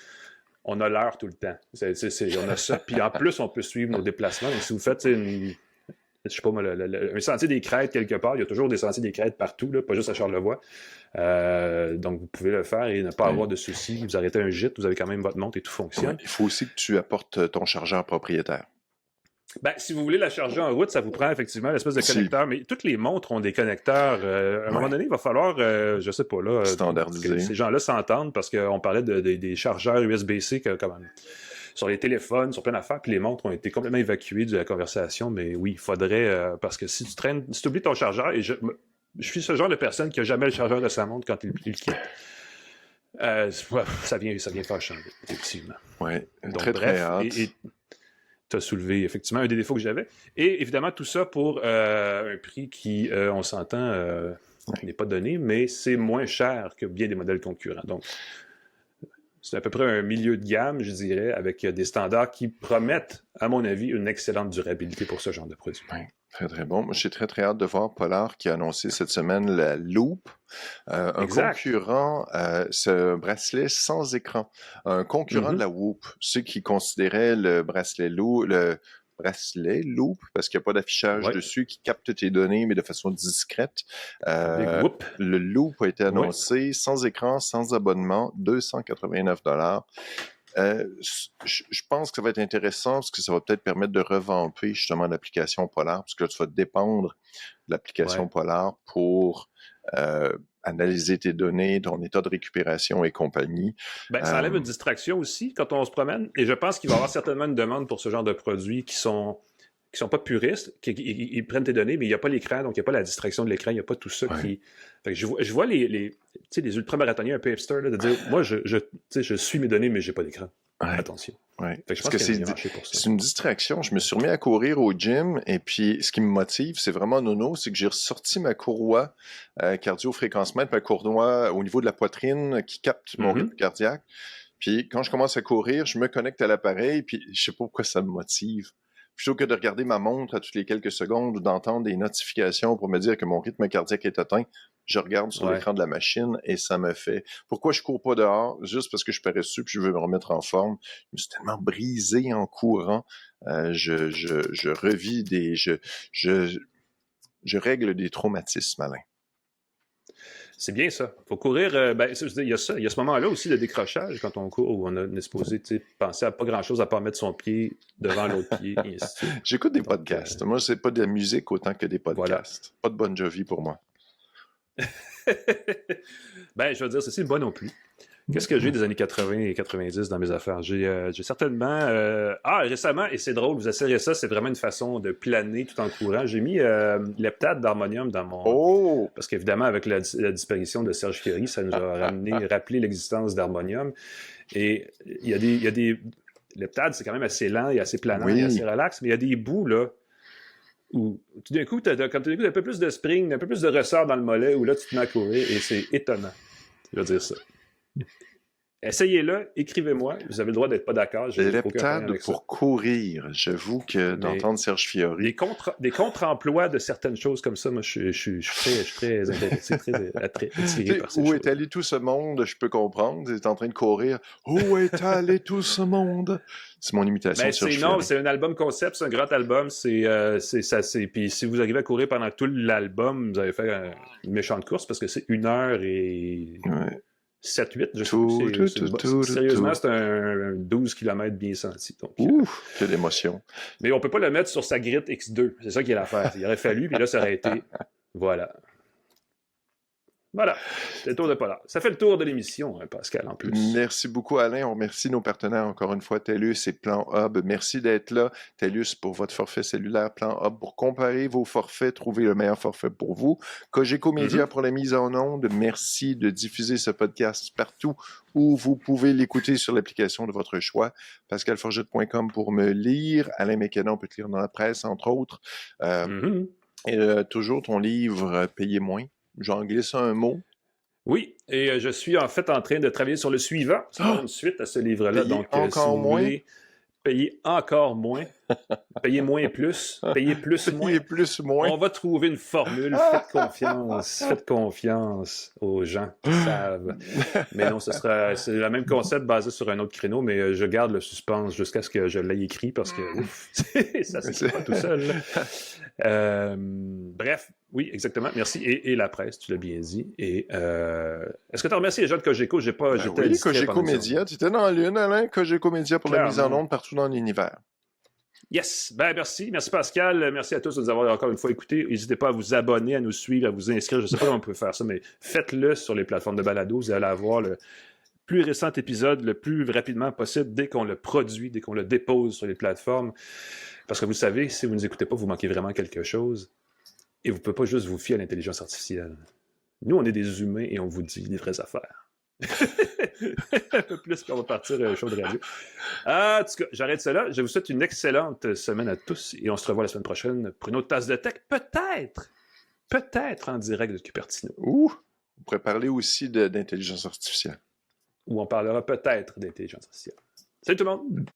On a l'heure tout le temps. On a ça. Puis en plus, on peut suivre nos déplacements. Donc, si vous faites je sais pas moi, un sentier des Crêtes quelque part, il y a toujours des sentiers des Crêtes partout, là, pas juste à Charlevoix. Donc, vous pouvez le faire et ne pas avoir de soucis. Vous arrêtez un gîte, vous avez quand même votre montre et tout fonctionne. Ouais, il faut aussi que tu apportes ton chargeur propriétaire. Ben, si vous voulez la charger en route, ça vous prend effectivement l'espèce de connecteur. Mais toutes les montres ont des connecteurs. À un moment donné, il va falloir, je sais pas, là, standardiser. Ces gens-là s'entendent parce qu'on parlait des chargeurs USB-C quand même. Sur les téléphones, sur plein d'affaires, puis les montres ont été complètement évacuées de la conversation, mais oui, il faudrait, parce que si tu oublies ton chargeur, et je suis ce genre de personne qui n'a jamais le chargeur de sa montre quand il le quitte. Ça vient fâchant, effectivement. Oui, très hâte. Et tu as soulevé effectivement un des défauts que j'avais. Et évidemment, tout ça pour un prix qui, on s'entend, n'est pas donné, mais c'est moins cher que bien des modèles concurrents. Donc, c'est à peu près un milieu de gamme, je dirais, avec des standards qui promettent, à mon avis, une excellente durabilité pour ce genre de produit. Oui, très, très bon. Moi, j'ai très, très hâte de voir Polar qui a annoncé cette semaine la Loop. Un concurrent, ce bracelet sans écran. Un concurrent de la Whoop. Ceux qui considéraient le bracelet Loop, parce qu'il n'y a pas d'affichage dessus, qui capte tes données, mais de façon discrète. Le Loop a été annoncé sans écran, sans abonnement, 289 $. Je pense que ça va être intéressant parce que ça va peut-être permettre de revamper justement l'application Polar, parce que là, tu vas dépendre de l'application Polar pour analyser tes données, ton état de récupération et compagnie. Ben, ça enlève une distraction aussi quand on se promène. Et je pense qu'il va y avoir certainement une demande pour ce genre de produits qui sont pas puristes, qui prennent tes données, mais il n'y a pas l'écran, donc il n'y a pas la distraction de l'écran, il n'y a pas tout ça qui... Fait que je vois les ultramarathoniens un peu hipsters là, de dire, moi, je suis mes données, mais je n'ai pas d'écran. Attention. Ouais. Fait que je pense que c'est une distraction. Je me suis remis à courir au gym et puis ce qui me motive, c'est vraiment nono, c'est que j'ai ressorti ma courroie cardio-fréquencemètre, ma courroie au niveau de la poitrine qui capte mon rythme cardiaque. Puis quand je commence à courir, je me connecte à l'appareil puis je sais pas pourquoi ça me motive. Plutôt que de regarder ma montre à toutes les quelques secondes ou d'entendre des notifications pour me dire que mon rythme cardiaque est atteint, je regarde sur l'écran de la machine et ça me fait... Pourquoi je cours pas dehors? Juste parce que je suis paresseux puis je veux me remettre en forme. Je me suis tellement brisé en courant. Je revis des... Je règle des traumatismes, Alain. C'est bien ça. Il faut courir. Il y a ça. Il y a ce moment-là aussi de décrochage quand on court où on est supposé penser à pas grand-chose à part mettre son pied devant l'autre pied. Et ainsi de suite. J'écoute des podcasts. Moi, c'est pas de la musique autant que des podcasts. Pas de Bon Jovi pour moi. Je veux dire, ceci n'est pas non plus. Qu'est-ce que j'ai des années 80 et 90 dans mes affaires? J'ai certainement... récemment, et c'est drôle, vous essayerez ça, c'est vraiment une façon de planer tout en courant. J'ai mis l'heptate d'harmonium dans mon... Oh! Parce qu'évidemment, avec la disparition de Serge Fiori, ça nous a rappelé l'existence d'harmonium. Et il y a des... L'heptate, c'est quand même assez lent et assez planant et assez relax, mais il y a des bouts, là, où tout d'un coup, t'as un peu plus de spring, un peu plus de ressort dans le mollet, où là, tu te mets à courir, et c'est étonnant. Je veux dire ça. Essayez-le, écrivez-moi. Vous avez le droit d'être pas d'accord. L'heptade pour courir. J'avoue que d'entendre Serge Fiori. Des contre-emplois de certaines choses comme ça, moi, je suis très intéressé, très attiré par ces choses. Où est allé tout ce monde? Je peux comprendre. Tu es en train de courir. Où est allé tout ce monde? C'est mon imitation de Serge Fiori. Non, c'est un album concept, c'est un grand album. Puis si vous arrivez à courir pendant tout l'album, vous avez fait une méchante course parce que c'est 1 heure et... 7-8, je sais. Sérieusement, c'est un 12 km bien senti. Donc, quelle émotion. Mais on peut pas le mettre sur sa Grit X2. C'est ça qui est l'affaire. Il aurait fallu, puis là, ça aurait été... Voilà. Voilà, c'est le tour de Polar. Ça fait le tour de l'émission, Pascal, en plus. Merci beaucoup, Alain. On remercie nos partenaires, encore une fois, TELUS et Plan Hub. Merci d'être là. TELUS pour votre forfait cellulaire, Plan Hub pour comparer vos forfaits, trouver le meilleur forfait pour vous. Cogeco Média pour la mise en onde. Merci de diffuser ce podcast partout où vous pouvez l'écouter sur l'application de votre choix. PascalForget.com pour me lire. Alain McKenna, on peut te lire dans la presse, entre autres. Et toujours ton livre « Payez moins ». J'en glisse un mot. Oui, et je suis en fait en train de travailler sur le suivant. C'est une suite à ce livre-là. Payer Donc, encore si vous moins? voulez payer encore moins, payer moins plus, payer plus moins. Payer plus moins. On va trouver une formule. Faites confiance aux gens qui savent. Mais non, c'est le même concept basé sur un autre créneau, mais je garde le suspense jusqu'à ce que je l'aie écrit parce que ouf, ça s'écrit pas tout seul. Bref, oui, exactement. Merci. Et la presse, tu l'as bien dit. Et est-ce que tu as remercié les gens de Cogeco? Oui, Cogeco Média. Tu étais dans l'une, Alain. Cogeco Média pour la mise en onde partout dans l'univers. Yes, merci. Merci Pascal. Merci à tous de nous avoir encore une fois écoutés. N'hésitez pas à vous abonner, à nous suivre, à vous inscrire. Je ne sais pas comment on peut faire ça, mais faites-le sur les plateformes de balado. Vous allez avoir le plus récent épisode le plus rapidement possible dès qu'on le produit, dès qu'on le dépose sur les plateformes. Parce que vous savez, si vous ne nous écoutez pas, vous manquez vraiment quelque chose. Et vous ne pouvez pas juste vous fier à l'intelligence artificielle. Nous, on est des humains et on vous dit les vraies affaires. Un peu plus qu'on va partir show de radio. En tout cas, j'arrête cela. Je vous souhaite une excellente semaine à tous et on se revoit la semaine prochaine pour une autre tasse de tech. Peut-être en direct de Cupertino. On pourrait parler aussi d'intelligence artificielle. Ou on parlera peut-être d'intelligence artificielle. Salut tout le monde!